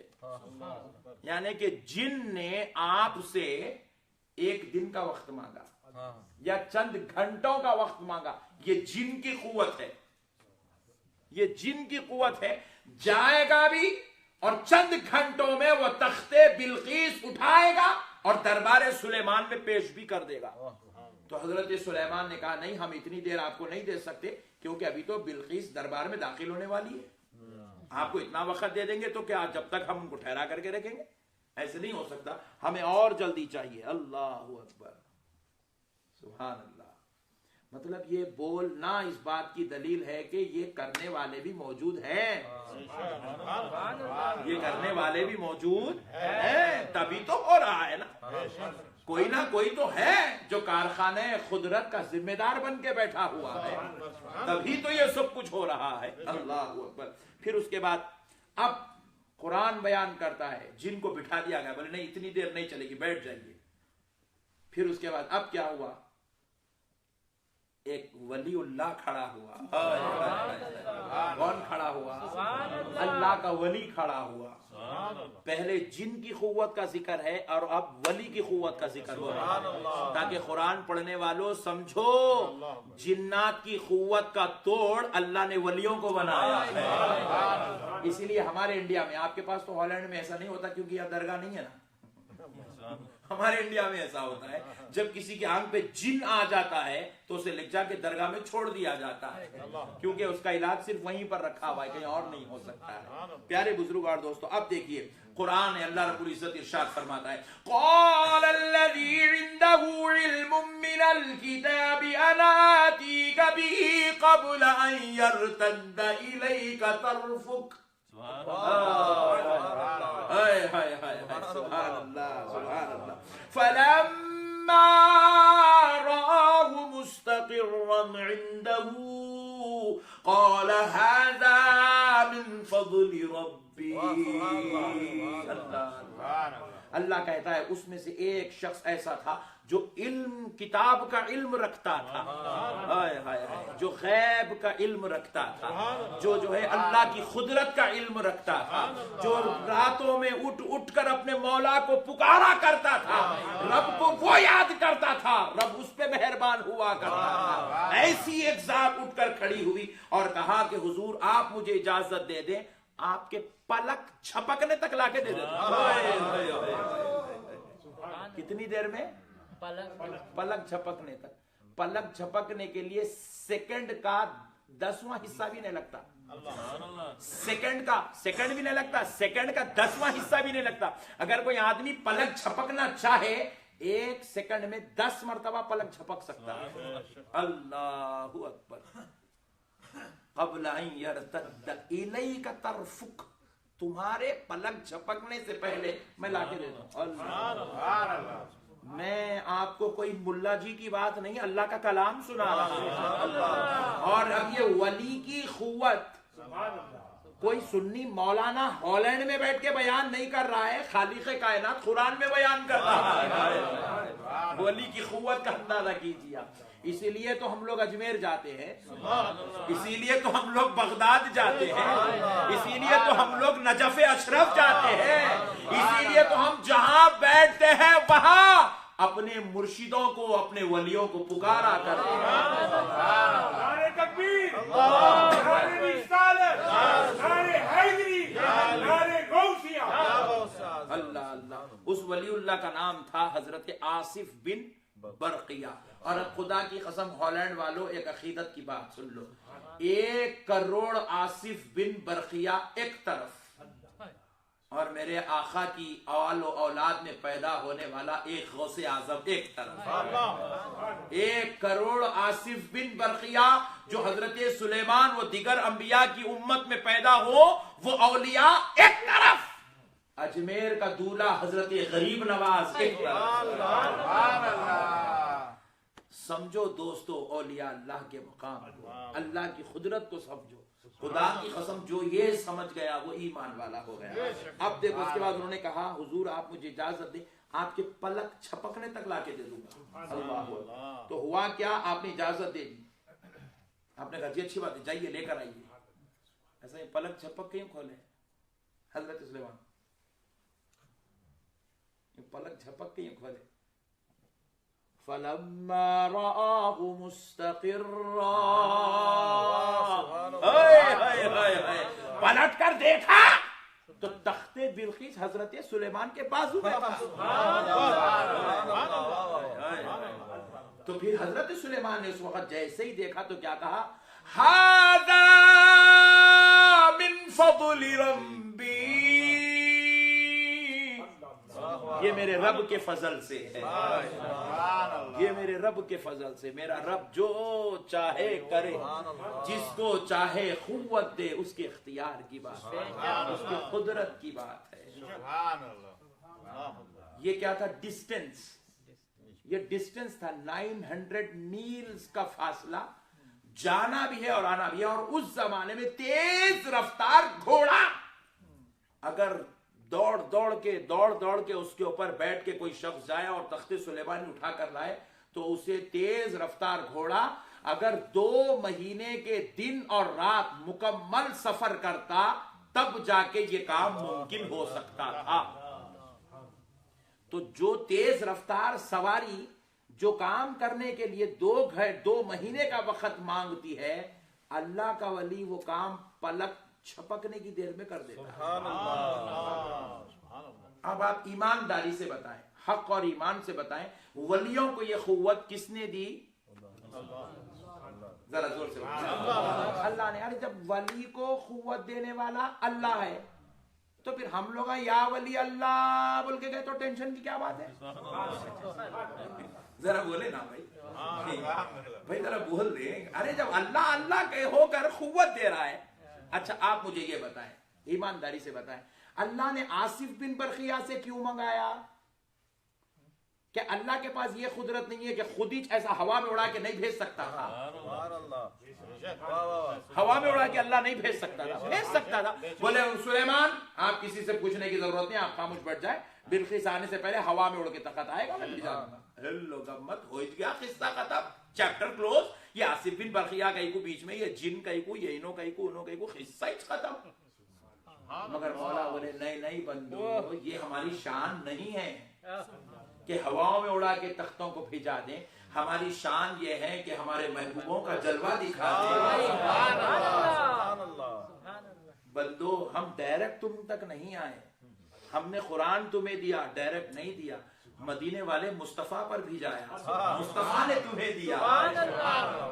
یعنی کہ جن نے آپ سے ایک دن کا وقت مانگا یا چند گھنٹوں کا وقت مانگا، یہ جن کی قوت ہے، یہ جن کی قوت ہے. جائے گا بھی اور چند گھنٹوں میں وہ تخت بلقیس اٹھائے گا اور دربار سلیمان میں پیش بھی کر دے گا. تو حضرت سلیمان نے کہا نہیں، ہم اتنی دیر آپ کو نہیں دے سکتے، کیونکہ ابھی تو بلقیس دربار میں داخل ہونے والی ہے. آپ کو اتنا وقت دے دیں گے تو کیا جب تک ہم ان کو ٹھہرا کر کے رکھیں گے؟ ایسے نہیں ہو سکتا، ہمیں اور جلدی چاہیے. اللہ اکبر، سبحان اللہ. مطلب یہ بولنا اس بات کی دلیل ہے کہ یہ کرنے والے بھی موجود ہیں، یہ کرنے والے بھی موجود ہیں، تبھی تو ہو رہا ہے نا. کوئی نہ کوئی تو ہے جو کارخانے قدرت کا ذمہ دار بن کے بیٹھا ہوا ہے، تبھی تو یہ سب کچھ ہو رہا ہے. اللہ اکبر. پھر اس کے بعد اب قرآن بیان کرتا ہے، جن کو بٹھا دیا گیا، بولے نہیں اتنی دیر نہیں چلے گی، بیٹھ جائیے. پھر اس کے بعد اب کیا ہوا؟ ایک ولی اللہ کھڑا ہوا. کون کھڑا ہوا؟ اللہ کا ولی کھڑا ہوا. پہلے جن کی قوت کا ذکر ہے اور اب ولی کی قوت کا ذکر ہو رہا ہے، تاکہ قرآن پڑھنے والوں سمجھو جنات کی قوت کا توڑ اللہ نے ولیوں کو بنایا ہے. اسی لیے ہمارے انڈیا میں، آپ کے پاس تو ہالینڈ میں ایسا نہیں ہوتا کیونکہ یہاں درگاہ نہیں ہے نا، ہمارے انڈیا میں ایسا ہوتا ہے جب کسی کی آنکھ پہ جن آ جاتا ہے تو اسے لے جا کے درگاہ میں چھوڑ دیا جاتا ہے، کیونکہ اس کا علاج صرف وہیں پر رکھا ہوا ہے، کہیں اور نہیں ہو سکتا ہے. پیارے بزرگ اور دوستو، اب دیکھیے قرآن ہے، اللہ رب العزت ارشاد فرماتا ہے قال الذی عنده علم من الكتاب انا آتیک به قبل ان يرتد الیک طرفک. سبحان اللہ، سبحان اللہ. فلما رآه مستقرا عنده قال هذا من فضل ربی. اللہ کہتا ہے اس میں سے ایک شخص ایسا تھا جو علم، کتاب کا علم رکھتا تھا، جو غیب کا علم رکھتا تھا، جو ہے اللہ کی قدرت کا علم رکھتا تھا، جو راتوں میں اٹھ اٹھ کر اپنے مولا کو پکارا کرتا تھا، رب کو وہ یاد کرتا تھا، رب اس پہ مہربان ہوا کرتا تھا. ایسی ایک ذات اٹھ کر کھڑی ہوئی اور کہا کہ حضور آپ مجھے اجازت دے دیں، آپ کے پلک چھپکنے تک لا کے دے دیتا. کتنی دیر میں؟ پلک جھپکنے تک. پلک جھپکنے کے لیے سیکنڈ کا 10واں حصہ بھی نہیں لگتا، سیکنڈ بھی نہیں لگتا، سیکنڈ کا 10واں حصہ بھی نہیں لگتا. اگر کوئی آدمی پلک جھپکنا چاہے 1 سیکنڈ میں 10 مرتبہ پلک جھپک سکتا ہے. اللہ اکبر. قبل ان یرتد الیک طرفک، تمہارے پلک جھپکنے سے پہلے میں لا کے دیتا ہوں. میں آپ کو کوئی ملا جی کی بات نہیں، اللہ کا کلام سنا رہا ہوں. اور اب یہ ولی کی قوت کوئی سنی مولانا ہالینڈ میں بیٹھ کے بیان نہیں کر رہا ہے، خالق کائنات قرآن میں بیان کر رہا ہے. ولی کی قوت کا اندازہ کیجیے آپ. اسی لیے تو ہم لوگ اجمیر جاتے ہیں، اسی لیے تو ہم لوگ بغداد جاتے ہیں، اسی لیے تو ہم لوگ نجف اشرف جاتے ہیں، اسی لیے تو ہم جہاں بیٹھتے ہیں وہاں اپنے مرشدوں کو، اپنے ولیوں کو پکارا کرتے ہیں. نعرہ تکبیر، نعرہ رسالت، نعرہ حیدری، نعرہ غوثیہ. اللہ اللہ. اس ولی اللہ کا نام تھا حضرت آصف بن برقیہ. اور اب خدا کی قسم ہالینڈ والوں ایک عقیدت کی بات سن لو, 1 کروڑ آصف بن برقیہ ایک طرف اور میرے آقا کی اول و اولاد میں پیدا ہونے والا ایک غوث اعظم ایک طرف. 1 کروڑ آصف بن برقیہ جو حضرت سلیمان و دیگر انبیاء کی امت میں پیدا ہو وہ اولیاء ایک طرف, اجمیر کا دولہ حضرت غریب نواز ایک طرف. سمجھو دوستو اولیاء اللہ کے مقام کو, اللہ کی قدرت کو سمجھو. خدا کی قسم جو یہ سمجھ گیا وہ ایمان والا ہو گیا. اب دیکھو اس کے بعد انہوں نے کہا حضور آپ مجھے اجازت دیں, آپ کے پلک چھپکنے تک لا کے دے دوں گا. اللہ. تو ہوا کیا, آپ نے اجازت دے دی. آپ نے کہا جی اچھی بات ہے جائیے لے کر آئیے. ایسا یہ پلک چھپک کیوں کھولے حضرت سلیمان, پلک جھپک کے کھولے. فلما رآه مستقرا, پلٹ کر دیکھا تو تخت بلقیس حضرت سلیمان کے بازو میں تھا. تو پھر حضرت سلیمان نے اس وقت جیسے ہی دیکھا تو کیا کہا, ھذا من فضل ربی, یہ میرے رب کے فضل سے ہے, یہ میرے رب کے فضل سے. میرا رب جو چاہے کرے, جس کو چاہے قوت دے, اس کے اختیار کی بات ہے, اس کی قدرت کی بات ہے. یہ کیا تھا ڈسٹنس, یہ ڈسٹنس تھا 900 میلز کا فاصلہ, جانا بھی ہے اور آنا بھی ہے. اور اس زمانے میں تیز رفتار گھوڑا اگر دوڑ کے اس کے اوپر بیٹھ کے کوئی شخص جائے اور تخت سلیمان اٹھا کر لائے تو اسے تیز رفتار گھوڑا اگر 2 مہینے کے دن اور رات مکمل سفر کرتا تب جا کے یہ کام ممکن ہو سکتا تھا. تو جو تیز رفتار سواری جو کام کرنے کے لیے 2 مہینے کا وقت مانگتی ہے, اللہ کا ولی وہ کام پلک چھپکنے کی دیر میں کر دیتا ہے. اب آپ ایمانداری سے بتائیں, حق اور ایمان سے بتائیں, ولیوں کو یہ قوت کس نے دی؟ ذرا زور سے اللہ نے. ارے جب ولی کو قوت دینے والا اللہ ہے تو پھر ہم لوگ یا ولی اللہ بول کے گئے تو ٹینشن کی کیا بات ہے؟ ذرا بولے نا بھائی ذرا بول دیں. ارے جب اللہ اللہ کے ہو کر قوت دے رہا ہے. اچھا آپ مجھے یہ بتائیں, ایمانداری سے بتائیں, اللہ نے آصف بن برقیہ سے کیوں منگایا؟ کہ اللہ کے پاس یہ قدرت نہیں ہے کہ خود ہی ایسا ہوا میں اڑا کے نہیں بھیج سکتا تھا؟ ہوا میں اڑا کے اللہ نہیں بھیج سکتا تھا, بھیج سکتا تھا. بولے سلیمان آپ کسی سے پوچھنے کی ضرورت نہیں, آپ خاموش بیٹھ جائیں, بلقیس آنے سے پہلے ہوا میں اڑ کے تخت آئے گا, میں بھیجا دوں گا. ہلو گمت ہو گیا, قصہ ختم, چیپٹر کلوز. یہ آصف بن برقیہ کہیں کو بیچ میں, یہ جن کہیں کو, یہ انہوں کہیں کو, انہوں کہیں کو, قصہ ہی ختم. مگر مولا بولے نہیں بندو, یہ ہماری شان نہیں ہے کہ ہواؤں میں اڑا کے تختوں کو بھیجا دیں. ہماری شان یہ ہے کہ ہمارے محبوبوں کا جلوہ دکھا دیں. بندو ہم ڈائریکٹ تم تک نہیں آئے, ہم نے قرآن تمہیں دیا, ڈائریکٹ نہیں دیا. مدینے والے مصطفیٰ پر بھی جایا, مصطفیٰ نے تمہیں دیا.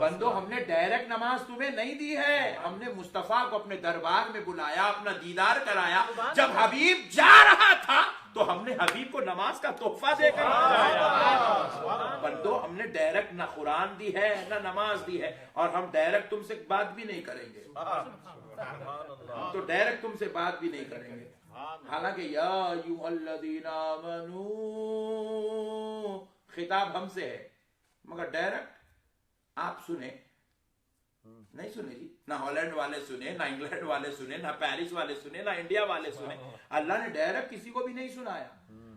بندو ہم نے ڈائریکٹ نماز تمہیں نہیں دی ہے, ہم نے مصطفیٰ کو اپنے دربار میں بلایا, اپنا دیدار کرایا. جب حبیب جا رہا تھا تو ہم نے حبیب کو نماز کا تحفہ دے کر بلایا. بندو ہم نے ڈائریکٹ نہ قرآن دی ہے نہ نماز دی ہے, اور ہم ڈائریکٹ تم سے بات بھی نہیں کریں گے. ہم تو ڈائریکٹ تم سے بات بھی نہیں کریں گے. حالانکہ یا ایھا الذین آمنوا خطاب ہم سے ہے, مگر ڈائریکٹ آپ سنیں نہیں سنے جی, نہ ہالینڈ والے سنے, نہ انگلینڈ والے سنے, نہ پیرس والے سنے, نہ انڈیا والے سنے. اللہ نے ڈائریکٹ کسی کو بھی نہیں سنایا.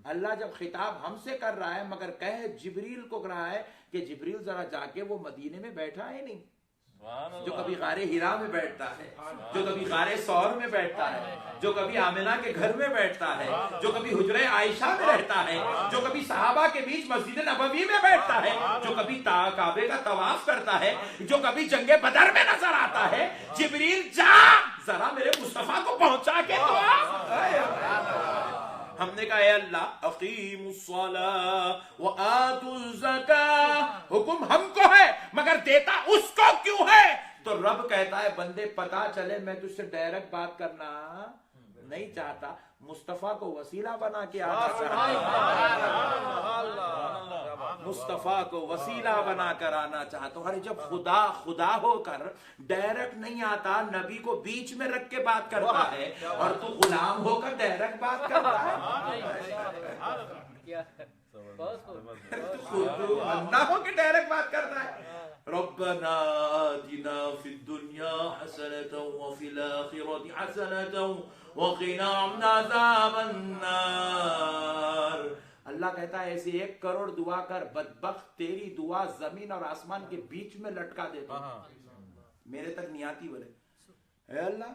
اللہ جب خطاب ہم سے کر رہا ہے مگر کہے جبریل کو رہا ہے کہ جبریل ذرا جا کے وہ مدینے میں بیٹھا ہے نہیں, جو کبھی غار ہرا میں بیٹھتا ہے, جو کبھی غار ثور میں بیٹھتا ہے, جو کبھی آمنہ کے گھر میں بیٹھتا ہے, جو کبھی حجرہ عائشہ میں رہتا ہے, جو کبھی صحابہ کے بیچ مسجد نبوی میں بیٹھتا ہے, جو کبھی کعبے کا طواف کرتا ہے, جو کبھی جنگ بدر میں نظر آتا ہے. جبریل جا ذرا میرے مصطفیٰ کو پہنچا کے ہم نے کہا اے اللہ اقیموا الصلاۃ وآتوا الزکاۃ ہم کو ہے مگر دیتا اس کو کیوں ہے؟ تو رب کہتا ہے بندے پتا چلے میں تجھ سے ڈائریکٹ بات کرنا نہیں چاہتا، مصطفیٰ کو وسیلہ بنا کے آنا چاہتا ہوں، مصطفیٰ کو وسیلہ بنا کر آنا چاہتا ہوں۔ ارے جب خدا ہو کر ڈائریکٹ نہیں آتا، نبی کو بیچ میں رکھ کے بات کرتا ہے، اور تو غلام ہو کر ڈائریکٹ بات کرتا ہے۔ اللہ ہو کے ڈائریکٹ بات کرتا ہے۔ ربنا آتنا فی الدنیا حسنة وفی الآخرة حسنة وقنا عذاب النار۔ اللہ کہتا ہے ایسی 1 کروڑ دعا کر، بدبخت تیری دعا زمین اور آسمان کے بیچ میں لٹکا دیتا ہوں، میرے تک نہیں آتی۔ بولے اے اللہ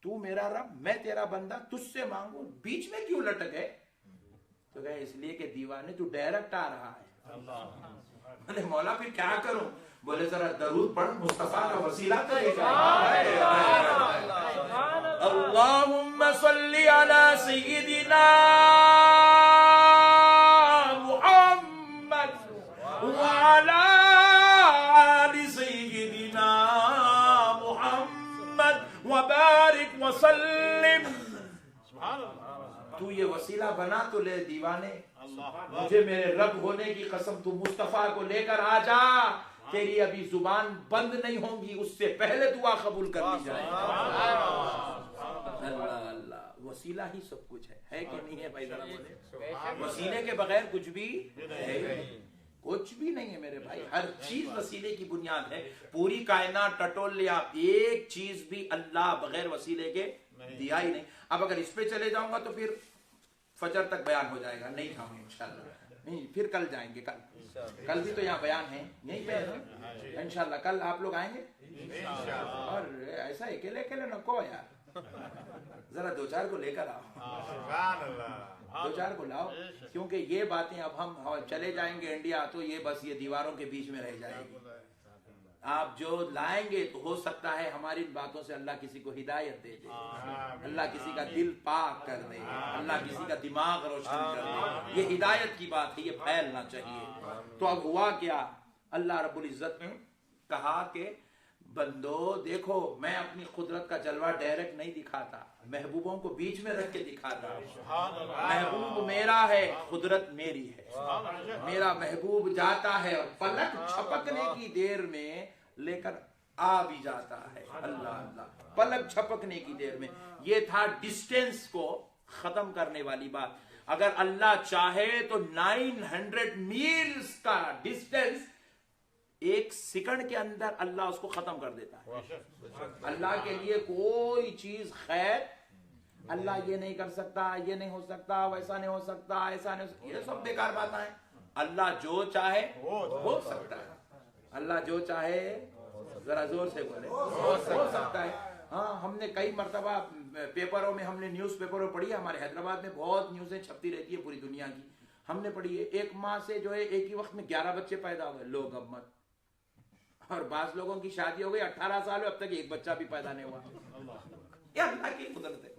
تو میرا رب، میں تیرا بندہ، تجھ سے مانگوں، بیچ میں کیوں لٹکے؟ تو کہے اس لیے کہ دیوانے تو ڈائریکٹ آ رہا ہے۔ بولے مولا پھر کیا کروں؟ بولے ذرا درود پڑھ، مصطفیٰ کا وسیلہ تو لے جا۔ اللہم صلی علی سیدنا محمد وعلی آل سیدنا محمد وبارک وسلم۔ تو یہ وسیلہ بنا تو لے دیوانے، مجھے میرے رب ہونے کی قسم تو مصطفیٰ کو لے کر آ جا، تیری ابھی زبان بند نہیں ہوں گی، اس سے پہلے دعا قبول کر لی جائے۔ اللہ اللہ، وسیلہ ہی سب کچھ ہے کہ نہیں ہے بھائی؟ ذرا بولے، وسیلے کے بغیر کچھ بھی ہے، کچھ بھی نہیں ہے میرے بھائی، ہر چیز وسیلے کی بنیاد ہے۔ پوری کائنات ٹٹول لیا، ایک چیز بھی اللہ بغیر وسیلے کے دیا ہی نہیں۔ اب اگر اس پہ چلے جاؤں گا تو پھر فجر تک بیان ہو جائے گا، نہیں تھامیں انشاءاللہ، نہیں پھر کل جائیں گے، کل بھی تو یہاں بیان ہے، یہیں پہ انشاءاللہ کل آپ لوگ آئیں گے، اور ایسا اکیلے اکیلے نہ کو یار، ذرا 2-4 کو لے کر آؤ، 2-4 کو لاؤ، کیونکہ یہ باتیں اب ہم چلے جائیں گے انڈیا تو یہ بس یہ دیواروں کے بیچ میں رہ جائے گی۔ آپ جو لائیں گے تو ہو سکتا ہے ہماری ان باتوں سے اللہ کسی کو ہدایت دے دے، اللہ کسی کا دل پاک کر دے، اللہ کسی کا دماغ روشن کر دے۔ یہ ہدایت کی بات ہے، یہ پھیلنا چاہیے۔ تو اب ہوا کیا؟ اللہ رب العزت نے کہا کہ بندو دیکھو میں اپنی قدرت کا جلوہ ڈائریکٹ نہیں دکھاتا، محبوبوں کو بیچ میں رکھ کے دکھاتا ہوں۔ محبوب میرا ہے، قدرت میری ہے، میرا محبوب جاتا ہے اور پلک چھپکنے کی دیر میں لے کر آ بھی جاتا ہے۔ اللہ اللہ، پلک چھپکنے کی دیر میں، یہ تھا ڈسٹینس کو ختم کرنے والی بات۔ اگر اللہ چاہے تو 900 میلز کا ڈسٹینس 1 سیکنڈ کے اندر اللہ اس کو ختم کر دیتا ہے۔ اللہ کے لیے کوئی چیز خیر اللہ یہ نہیں کر سکتا، یہ نہیں ہو سکتا، ویسا نہیں ہو سکتا، ایسا نہیں ہو سکتا، یہ سب بیکار باتیں ہیں۔ اللہ جو چاہے ہو سکتا ہے، اللہ جو چاہے، ذرا زور سے بولے، ہو سکتا ہے۔ ہاں ہم نے کئی مرتبہ پیپروں میں، ہم نے نیوز پیپروں پڑھی ہے، ہمارے حیدرآباد میں بہت نیوزیں چھپتی رہتی ہے پوری دنیا کی، ہم نے پڑھی ہے 1 ماہ سے جو ہے ایک ہی وقت میں 11 بچے پیدا ہوئے، لوگ اب مت، اور بعض لوگوں کی شادی ہو گئی 18 سال میں اب تک ایک بچہ بھی پیدا نہیں ہوا۔ یہ اللہ کی قدرت ہے،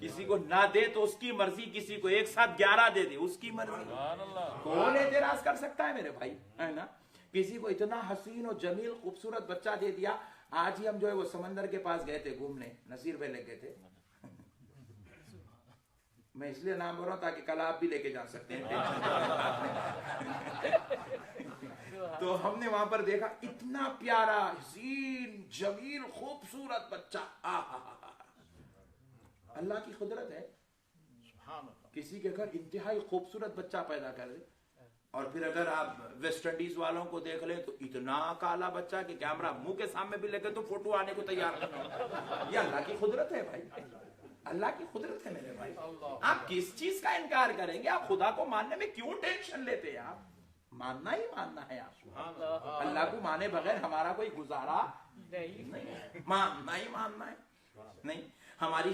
کسی کو نہ دے تو اس کی مرضی، کسی کو ایک ساتھ 11 دے دے اس کی مرضی، کون اعتراض کر سکتا ہے میرے بھائی، ہے نا؟ کسی کو اتنا حسین و جمیل خوبصورت بچہ دے دیا۔ آج ہی ہم جو ہے وہ سمندر کے پاس گئے تھے گھومنے، نصیر بھائی لے گئے تھے، میں اس لیے نام بول رہا ہوں تاکہ کل آپ بھی لے کے جا سکتے ہیں، تو ہم نے وہاں پر دیکھا اتنا پیارا حسین جمیل خوبصورت بچہ، اللہ کی قدرت ہے، کسی کے گھر انتہائی خوبصورت بچہ پیدا کر دے۔ اور پھر اگر آپ ویسٹ انڈیز والوں کو دیکھ لیں تو اتنا کالا بچہ کہ کیمرہ منہ کے سامنے بھی لگے تو فوٹو آنے کو تیار ہے۔ یہ اللہ کی قدرت ہے بھائی، اللہ کی قدرت ہے میرے بھائی۔ آپ کس چیز کا انکار کریں گے؟ آپ خدا کو ماننے میں کیوں ٹینشن لیتے ہیں؟ آپ ماننا ہی ماننا ہے، آپ اللہ کو مانے بغیر ہمارا کوئی گزارا نہیں، ماننا ہی ماننا ہے۔ نہیں، ہماری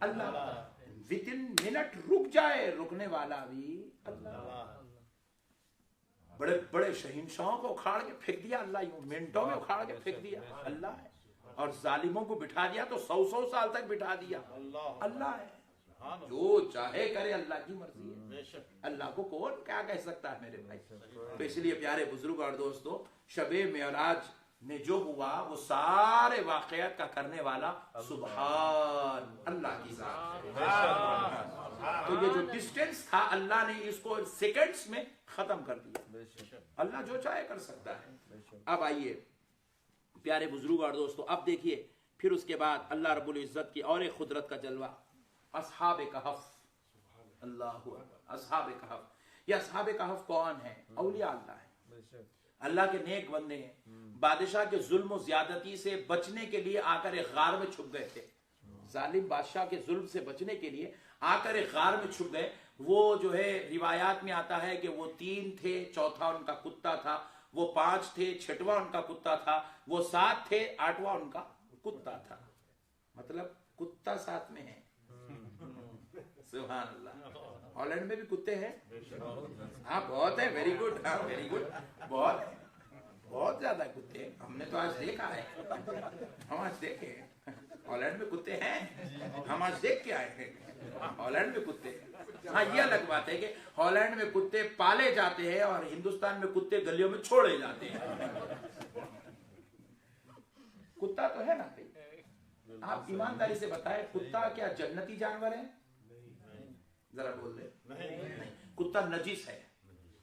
اللہ، within منٹ رک جائے رکنے والا بھی اللہ۔ بڑے بڑے شہنشاہوں کو اکھاڑ کے پھینک دیا اللہ، یوں منٹوں میں اکھاڑ کے پھینک دیا اللہ ہے، اور ظالموں کو بٹھا دیا تو 100 سال تک بٹھا دیا اللہ ہے۔ جو چاہے کرے، اللہ کی مرضی ہے، اللہ کو کون کیا کہہ سکتا ہے میرے بھائی؟ تو اس لیے پیارے بزرگ اور دوستو، شب معراج میں جو ہوا وہ سارے واقعات کا کرنے والا سبحان اللہ کی ذات ہے۔ تو یہ جو ڈسٹینس تھا اللہ نے اس کو سیکنڈز میں ختم کر دیا، اللہ جو چاہے کر سکتا ہے۔ اب آئیے پیارے بزرگ اور دوستو، اب دیکھیے پھر اس کے بعد اللہ رب العزت کی اور ایک قدرت کا جلوہ، اصحاب کہف۔ اللہ اصحاب کہف، یہ اصحاب کہف کون ہیں؟ اولیاء اللہ ہیں، اللہ کے نیک بندے ہیں، بادشاہ کے ظلم و زیادتی سے بچنے کے لیے آ کر ایک غار میں چھپ گئے تھے، ظالم بادشاہ کے ظلم سے بچنے کے لیے آ کر ایک غار میں چھپ گئے۔ وہ جو ہے روایات میں آتا ہے کہ وہ 3 تھے، چوتھا ان کا کتا تھا، وہ 5 تھے، 6واں ان کا کتا تھا، وہ 7 تھے، 8واں ان کا کتا تھا، مطلب کتا ساتھ میں ہے۔ سبحان اللہ۔ ہالینڈ میں بھی کتے ہیں؟ ہاں بہت ہے، ویری گڈ، ہاں ویری گڈ، بہت بہت زیادہ کتے ہیں، ہم نے تو آج دیکھا ہے، ہم آج دیکھے ہالینڈ میں کتے ہیں، ہم آج دیکھ کے آئے ہیں ہالینڈ میں کتے ہیں۔ ہاں یہ الگ بات ہے کہ ہالینڈ میں کتے پالے جاتے ہیں اور ہندوستان میں کتے گلیوں میں چھوڑے جاتے ہیں۔ کتا تو ہے نا بھائی، آپ ایمانداری سے بتائیں، کتا کیا جنتی جانور ہے؟ ذرا بول دیں، نہیں، کتا نجس ہے،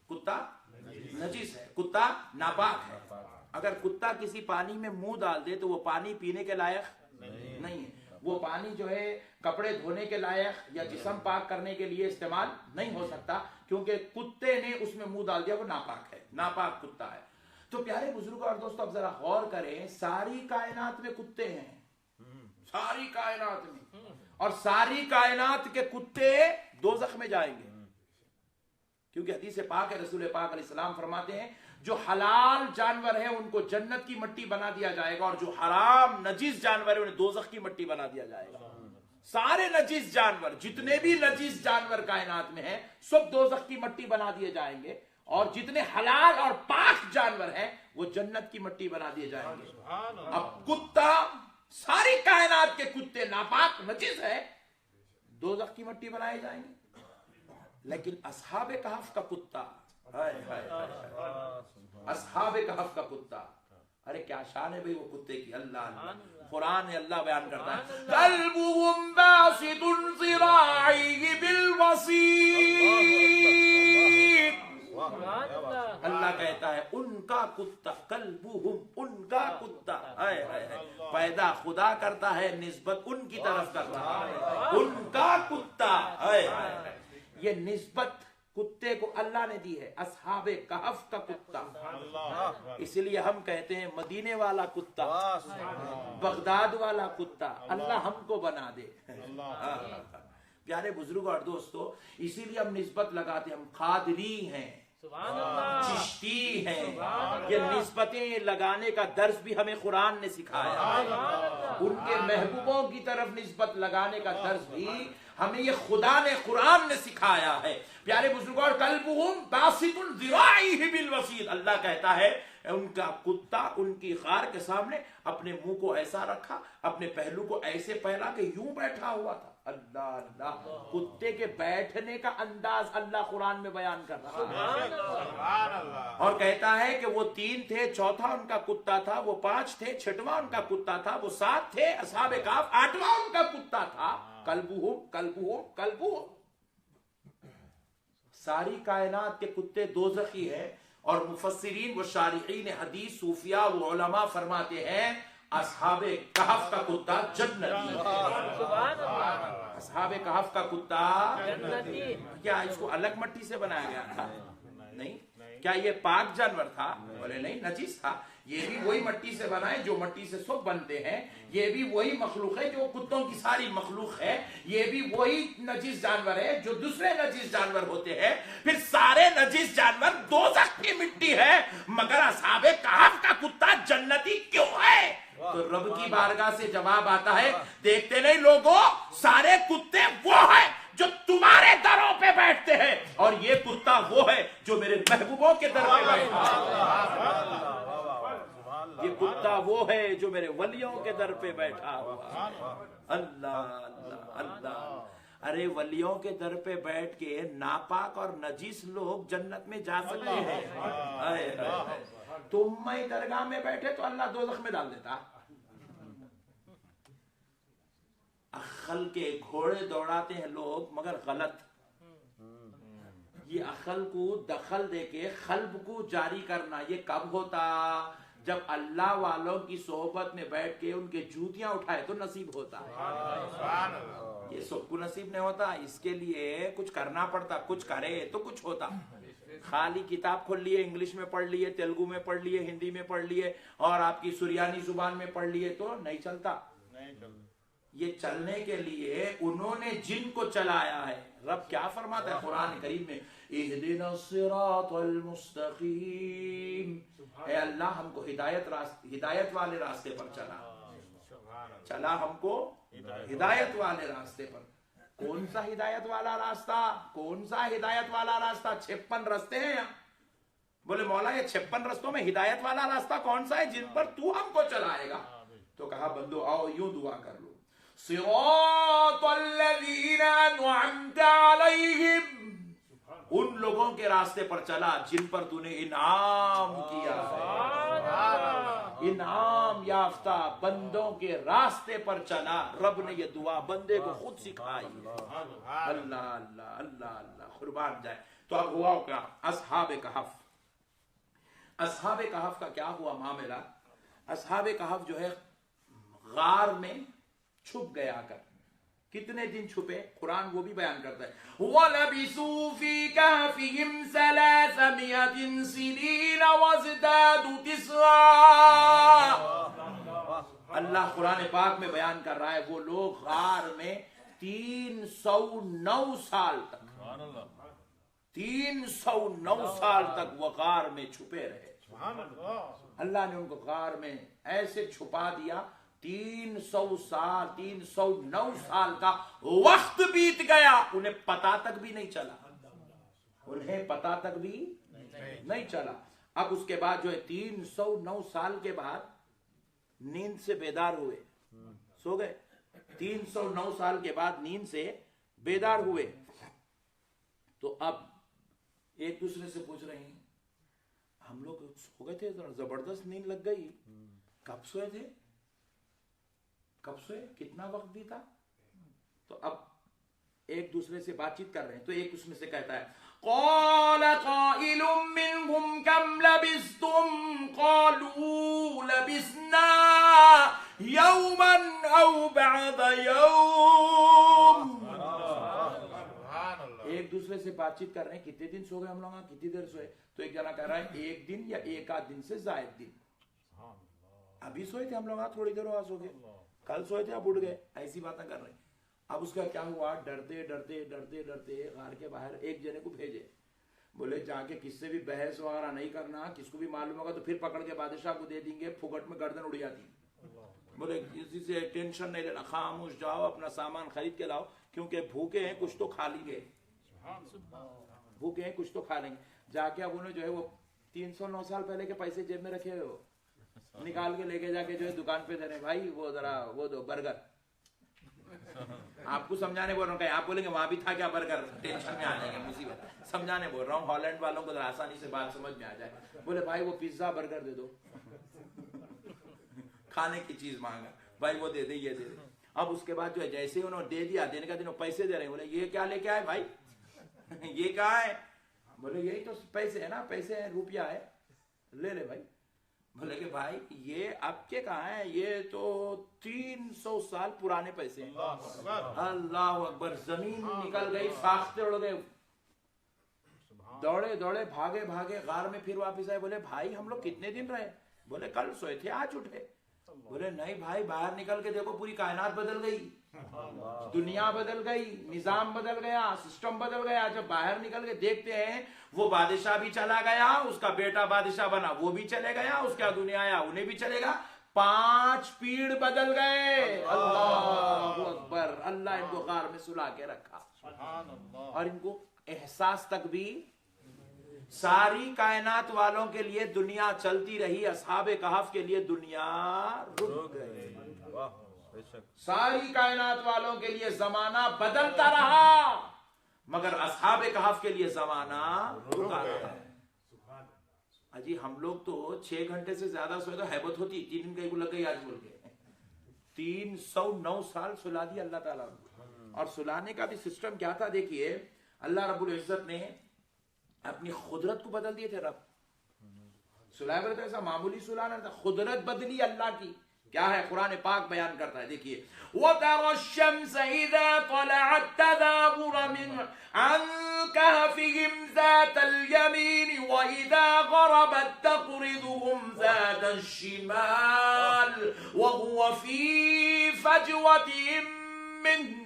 کتا نجس ہے، کتا ناپاک ہے۔ اگر کتا کسی پانی میں منہ ڈال دے تو وہ پانی پینے کے لائق نہیں ہے، وہ پانی جو ہے کپڑے دھونے کے لائق یا جسم پاک کرنے کے لیے استعمال نہیں ہو سکتا، کیونکہ کتے نے اس میں منہ ڈال دیا، وہ ناپاک ہے، ناپاک کتا ہے۔ تو پیارے بزرگوں اور دوستو، اب ذرا غور کریں، ساری کائنات میں کتے ہیں، ساری کائنات میں، اور ساری کائنات کے کتے دوزخ میں جائیں گے، کیونکہ حدیث پاک ہے، رسول پاک علیہ السلام فرماتے ہیں جو حلال جانور ہیں ان کو جنت کی مٹی بنا دیا جائے گا، اور جو حرام نجیس جانور ہیں انہیں دوزخ کی مٹی بنا دیا جائے گا۔ سارے نجیس جانور، جتنے بھی نجیس جانور کائنات میں ہیں، سب دوزخ کی مٹی بنا دیے جائیں گے، اور جتنے حلال اور پاک جانور ہیں وہ جنت کی مٹی بنا دیے جائیں گے۔ اب کتا، ساری کائنات کے کتے ناپاک نجس ہے، دوزخ کی مٹی بنائے جائیں گے، لیکن اصحاب کہف کا کتا، اصحاب کہف کا کتا، ارے کیا شان ہے بھئی وہ کتے کی، اللہ قرآن میں اللہ بیان کرتا ہے، قلبهم باسط ذراعیہ بالوسیط، اللہ کہتا ہے ان کا کتا، قلبهم، ان کا کتا، پیدا خدا کرتا ہے، نسبت ان کی طرف کرتا ہے، ان کا کتا، یہ نسبت کتے کو اللہ نے دی ہے، اصحاب کہف کا کتا۔ اس لیے ہم کہتے ہیں مدینے والا کتا، بغداد والا کتا، اللہ ہم کو بنا دے۔ پیارے بزرگ اور دوستو، اسی لیے ہم نسبت لگاتے ہیں، ہم قادری ہیں، چشتی ہیں، یہ نسبتیں لگانے کا درس بھی ہمیں قرآن نے سکھایا، ان کے محبوبوں کی طرف نسبت لگانے کا درس بھی ہمیں یہ خدا نے قرآن نے سکھایا ہے۔ پیارے بزرگوں، اور قلبهم باسط ذراعیہ بالوسیط، اللہ کہتا ہے ان کا کتا ان کی غار کے سامنے اپنے منہ کو ایسا رکھا، اپنے پہلو کو ایسے پھیلا کہ یوں بیٹھا ہوا تھا۔ اللہ اللہ، کتے کے بیٹھنے کا انداز اللہ قرآن میں بیان کر رہا ہے، اور کہتا ہے کہ وہ 3 تھے، چوتھا ان کا کتا تھا، وہ 5 تھے، 6واں ان کا کتا تھا، وہ 7 تھے، اصحاب کہف 8واں ان کا کتا تھا۔ قلبهم قلبهم قلبهم، ساری کائنات کے کتے دوزخی ہیں، اور مفسرین و شارحین حدیث، صوفیاء و علماء فرماتے ہیں اصحاب کہف کا کتا جنتی ہے، اصحاب کہف کا کتا جنتی۔ کیا اس کو الگ مٹی سے بنایا گیا تھا؟ نہیں۔ کیا یہ پاک جانور تھا؟ بولے نہیں، نجس تھا۔ یہ بھی وہی مٹی سے بنائے جو مٹی سے سب بنتے ہیں، یہ بھی وہی مخلوق ہے جو کتوں کی ساری مخلوق ہے، یہ بھی وہی نجس جانور ہے جو دوسرے نجس جانور ہوتے ہیں، پھر سارے نجس جانور دوزخ کی مٹی ہے، مگر اصحاب کہف کا کتا جنتی کیوں ہے؟ تو رب کی بارگاہ سے جواب آتا ہے، دیکھتے نہیں لوگوں، سارے کتے وہ ہیں جو تمہارے دروں پہ بیٹھتے ہیں، اور یہ کتا وہ ہے جو میرے محبوبوں کے در پہ بیٹھتا ہے، یہ کتا وہ ہے جو میرے ولیوں کے در پہ بیٹھا ہوا۔ اللہ اللہ اللہ، ارے ولیوں کے در پہ بیٹھ کے ناپاک اور نجیس لوگ جنت میں جا سکتے ہیں. ہائے ہائے. تم میں درگاہ میں بیٹھے تو اللہ دوزخ میں ڈال دیتا. عقل کے گھوڑے دوڑاتے ہیں لوگ مگر غلط. یہ عقل کو دخل دے کے قلب کو جاری کرنا یہ کب ہوتا؟ جب اللہ والوں کی صحبت میں بیٹھ کے ان کے جوتیاں اٹھائے تو نصیب ہوتا. یہ سب کو نصیب نہیں ہوتا. اس کے لیے کچھ کرنا پڑتا. کچھ کرے تو کچھ ہوتا. خالی کتاب کھول لیے، انگلش میں پڑھ لیے، تیلگو میں پڑھ لیے، ہندی میں پڑھ لیے اور آپ کی سریانی زبان میں پڑھ لیے تو نہیں چلتا. یہ چلنے کے لیے انہوں نے جن کو چلایا ہے. رب کیا فرماتا ہے قرآن کریم میں؟ اہدنا الصراط المستقیم. اے اللہ ہم کو ہدایت والے راستے پر چلا ہم کو ہدایت والے راستے پر. کون سا ہدایت والا راستہ؟ کون سا ہدایت والا راستہ؟ 56 راستے ہیں یہاں. بولے مولا یہ 56 رستوں میں ہدایت والا راستہ کون سا ہے جن پر تو ہم کو چلائے گا؟ تو کہا بندو آؤ یوں دعا کر لو، صراط الذین انعمت علیہم. ان لوگوں کے راستے پر چلا جن پر تو نے انعام کیا. انعام یافتہ بندوں کے راستے پر چلا. رب نے یہ دعا بندے کو خود سکھائی. اللہ اللہ اللہ اللہ قربان جائے. تو اب ہوا کیا؟ اصحاب کہف. اصحاب کہف کا کیا ہوا معاملہ؟ اصحاب کہف جو ہے غار میں چھپ گیا کر. کتنے دن چھپے؟ قرآن وہ بھی بیان کرتا ہے. وَلَبِثُوا فِي كَهْفِهِمْ 300 سِنِينَ وَازْدَادُوا 9. اللہ قرآن پاک میں بیان کر رہا ہے وہ لوگ غار میں 309 سال تک 309 سال تک وہ غار میں چھپے رہے. اللہ نے ان کو غار میں ایسے چھپا دیا 309 سال کا وقت بیت گیا. انہیں پتا تک بھی نہیں چلا. انہیں پتا تک بھی نہیں چلا. اب اس کے بعد جو ہے 309 سال کے بعد نیند سے بیدار ہوئے. سو گئے. 309 سال کے بعد نیند سے بیدار ہوئے. تو اب ایک دوسرے سے پوچھ رہے ہیں ہم لوگ سو گئے تھے، زبردست نیند لگ گئی. کب سوئے تھے؟ کب سوئے؟ کتنا وقت بھی تھا؟ تو اب ایک دوسرے سے بات چیت کر رہے ہیں. تو ایک اس میں سے کہتا ہے قال قائل منهم كم لبثتم قالوا لبثنا يوما او بعض يوم. ایک دوسرے سے بات چیت کر رہے ہیں کتنے دن سو گئے ہم لوگ، کتنی دیر سوئے. تو ایک جنا کہہ رہا ہے ایک دن یا ایک آدھ دن سے زائد دن. ابھی سوئے تھے ہم لوگ، تھوڑی دیر ہوا سو گئے. کل سوئے تھے اب اٹھ گئے. ایسی باتیں کر رہے ہیں. اب اس کا کیا ہوا؟ ڈرتے ڈرتے ڈرتے ڈرتے غار کے باہر ایک جنے کو بھیجے. بولے جا کے کس سے بھی بحث وغیرہ نہیں کرنا، کس کو بھی معلوم ہوگا تو پھر پکڑ کے بادشاہ کو دے دیں گے، پھگٹ میں گردن اڑ جاتی. بولے کسی سے ٹینشن نہیں لینا، خاموش جاؤ اپنا سامان خرید کے لاؤ کیونکہ بھوکے ہیں کچھ تو کھا لیں گے. بھوکے ہیں کچھ تو کھا لیں گے. جا کے اب انہیں جو ہے وہ 309 سال پہلے کے پیسے جیب میں رکھے ہوئے ہو نکال کے لے کے جا کے جو ہے دکان پہ دے رہے بھائی وہ ذرا وہ دو برگر. آپ کو سمجھانے بول رہا ہوں. آپ بولیں گے وہاں بھی تھا کیا برگر؟ ٹینشن میں آ جائیں گے مصیبت. سمجھانے بول رہا ہوں ہالینڈ والوں کو ذرا آسانی سے بات سمجھ میں آ جائے. بولے بھائی وہ پیزا برگر دے دو. کھانے کی چیز مانگا بھائی وہ دے دے یہ دے دے. اب اس کے بعد جو ہے جیسے انہوں نے دے دیا، دینے کا دن پیسے دے رہے ہیں. بولے یہ کیا لے کے آئے بھائی؟ یہ کیا ہے؟ بولے یہی تو پیسے ہے نا، پیسے ہیں، روپیہ ہے، لے لے بھائی. بولے کہ بھائی یہ اب کے کہاں ہیں؟ یہ تو 300 سال پرانے پیسے ہیں. اللہ اکبر. زمین نکل گئی، ساختے اڑ گئے. دوڑے دوڑے بھاگے بھاگے غار میں پھر واپس آئے. بولے بھائی ہم لوگ کتنے دن رہے؟ بولے کل سوئے تھے آج اٹھے. بولے نہیں بھائی باہر نکل کے دیکھو پوری کائنات بدل گئی، دنیا بدل گئی، نظام بدل گیا، سسٹم بدل گیا. جب باہر نکل کے دیکھتے ہیں وہ بادشاہ بھی چلا گیا، اس کا بیٹا بادشاہ بنا وہ بھی چلے گیا، اس کا دنیا آیا انہیں بھی چلے گا. 5 پیڑ بدل گئے. اللہ اکبر. اللہ ان کو غار میں سلا کے رکھا اور ان کو احساس تک بھی. ساری کائنات والوں کے لیے دنیا چلتی رہی، اصحاب کہف کے لیے دنیا رک گئی. ساری کائنات والوں کے لیے زمانہ بدلتا رہا مگر اصحاب کہف کے لیے زمانہ رکا رہا ہے۔ اجی ہم لوگ تو 6 گھنٹے سے زیادہ سوئے تو حیبت ہوتی، 3 دن کہیں کو لگ گئی آج بول کے 309 سال سلا دیا اللہ تعالیٰ نے۔ اور سلانے کا بھی سسٹم کیا تھا دیکھیے، اللہ رب العزت نے اپنی قدرت کو بدل دیے تھے۔ رب سلائے بولے تو ایسا معمولی سلانا تھا، قدرت بدلی اللہ کی کیا ہے، قرآن پاک بیان کرتا ہے۔ دیکھیے وَتَرَى الشَّمْسَ إِذَا طَلَعَتْ تَذَابُرَ عَنْ كَهْفِهِمْ ذَاتَ الْيَمِينِ وَإِذَا غَرَبَتْ تَقْرِضُهُمْ ذَاتَ الشِّمَالِ وَهُوَ فِي فَجْوَةٍ مِّنْهُ۔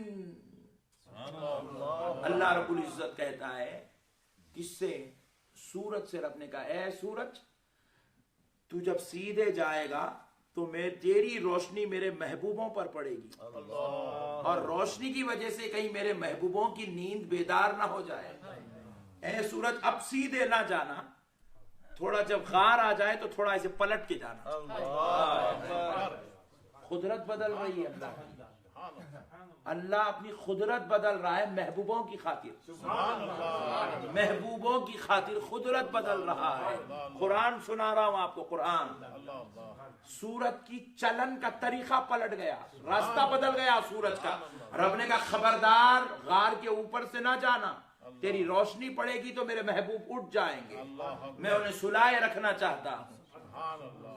اللہ رب العزت کہتا ہے کس سے؟ سورج سے۔ رب نے کہا اے سورج تو جب سیدھے جائے گا تو میں تیری روشنی میرے محبوبوں پر پڑے گی، اور روشنی کی وجہ سے کہیں میرے محبوبوں کی نیند بیدار نہ ہو جائے۔ اے سورج اب سیدھے نہ جانا، تھوڑا جب غار آ جائے تو تھوڑا ایسے پلٹ کے جانا۔ قدرت بدل رہی ہے اللہ کی، اللہ اپنی قدرت بدل رہا ہے محبوبوں کی خاطر، محبوبوں کی خاطر قدرت بدل رہا ہے۔ قرآن سنا رہا ہوں آپ کو، قرآن سورج کی چلن کا طریقہ پلٹ گیا، راستہ بدل گیا سورج کا۔ رب نے کہا خبردار غار کے اوپر سے نہ جانا، تیری روشنی پڑے گی تو میرے محبوب اٹھ جائیں گے، میں انہیں سلائے رکھنا چاہتا ہوں،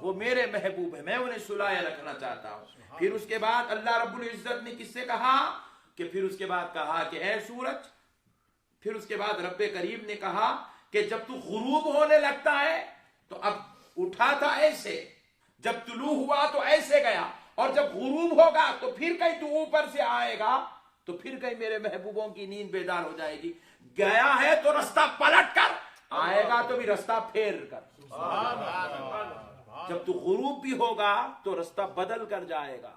وہ میرے محبوب ہیں، میں انہیں سلائے رکھنا چاہتا ہوں۔ پھر اس کے بعد اللہ رب العزت نے کس سے کہا کہ پھر اس کے بعد کہا کہ اے سورج، پھر اس کے بعد رب کریم نے کہا کہ جب تو غروب ہونے لگتا ہے تو اب اٹھا تھا ایسے، جب طلوع ہوا تو ایسے گیا، اور جب غروب ہوگا تو پھر کہیں تو اوپر سے آئے گا تو پھر کہیں میرے محبوبوں کی نیند بیدار ہو جائے گی۔ گیا ہے تو رستہ پلٹ کر، آئے گا تو بھی رستہ پھیر کر۔ جب تو غروب بھی ہوگا تو رستہ بدل کر جائے گا،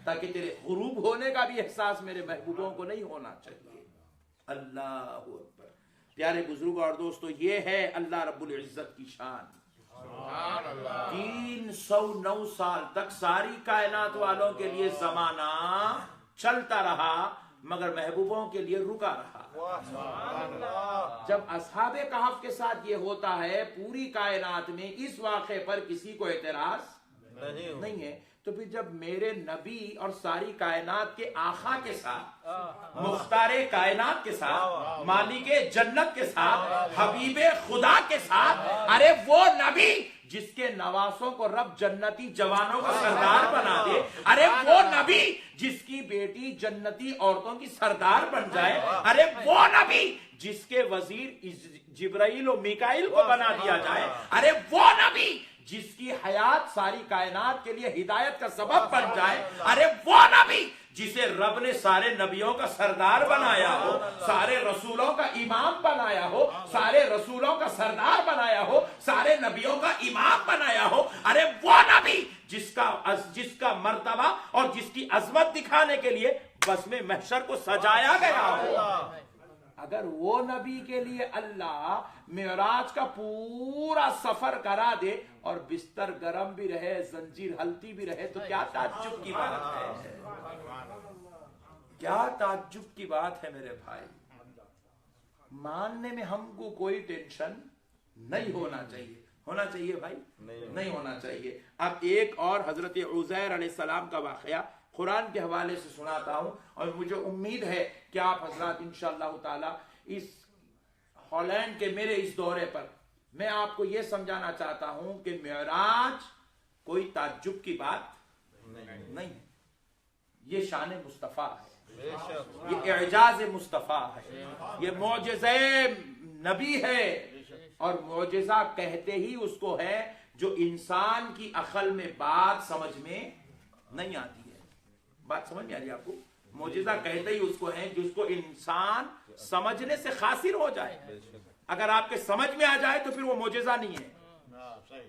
تاکہ تیرے غروب ہونے کا بھی احساس میرے محبوبوں کو نہیں ہونا چاہیے۔ اللہ اکبر۔ پیارے بزرگ اور دوستو، یہ ہے اللہ رب العزت کی شان۔ 309 سال تک ساری کائنات والوں کے لیے زمانہ چلتا رہا مگر محبوبوں کے لیے رکا رہا۔ جب اصحاب کہف کے ساتھ یہ ہوتا ہے، پوری کائنات میں اس واقعے پر کسی کو اعتراض نہیں ہے، تو پھر جب میرے نبی اور ساری کائنات کے آقا کے ساتھ، مختار کائنات کے ساتھ، مالک جنت کے ساتھ، حبیب خدا کے ساتھ، ارے وہ نبی جس کے نواسوں کو رب جنتی جوانوں کا سردار بنا دے، ارے وہ نبی جس کی بیٹی جنتی عورتوں کی سردار بن جائے، ارے وہ نبی جس کے وزیر جبرائیل و میکائیل کو بنا دیا جائے، ارے وہ نبی جس کی حیات ساری کائنات کے لیے ہدایت کا سبب بن جائے، ارے وہ نبی جسے رب نے سارے نبیوں کا سردار بنایا ہو، سارے رسولوں کا امام بنایا ہو، سارے رسولوں کا سردار بنایا ہو، سارے نبیوں کا امام بنایا ہو، ارے وہ نبی جس کا مرتبہ اور جس کی عظمت دکھانے کے لیے بس میں محشر کو سجایا گیا ہو، اگر وہ نبی کے لیے اللہ معراج کا پورا سفر کرا دے اور بستر گرم بھی رہے، زنجیر ہلتی بھی رہے، تو کیا تعجب کی بات ہے، کیا تعجب کی بات ہے میرے بھائی۔ ماننے میں ہم کو کوئی ٹینشن نہیں ہونا چاہیے، ہونا چاہیے بھائی، نہیں ہونا چاہیے۔ اب ایک اور حضرت عزیر علیہ السلام کا واقعہ قرآن کے حوالے سے سناتا ہوں، اور مجھے امید ہے کہ آپ حضرات انشاءاللہ تعالی اس ہالینڈ کے میرے اس دورے پر میں آپ کو یہ سمجھانا چاہتا ہوں کہ معراج کوئی تعجب کی بات نہیں ہے، یہ شان مصطفیٰ ہے، یہ اعجاز مصطفیٰ ہے، یہ معجزہ نبی ہے، اور معجزہ کہتے ہی اس کو ہے جو انسان کی عقل میں بات سمجھ میں نہیں آتی ہے۔ بات سمجھ میں آ رہی ہے آپ کو؟ معجزہ کہتے ہی اس کو ہے جس کو انسان سمجھنے سے قاصر ہو جائے۔ اگر آپ کے سمجھ میں آ جائے تو پھر وہ معجزہ نہیں ہے،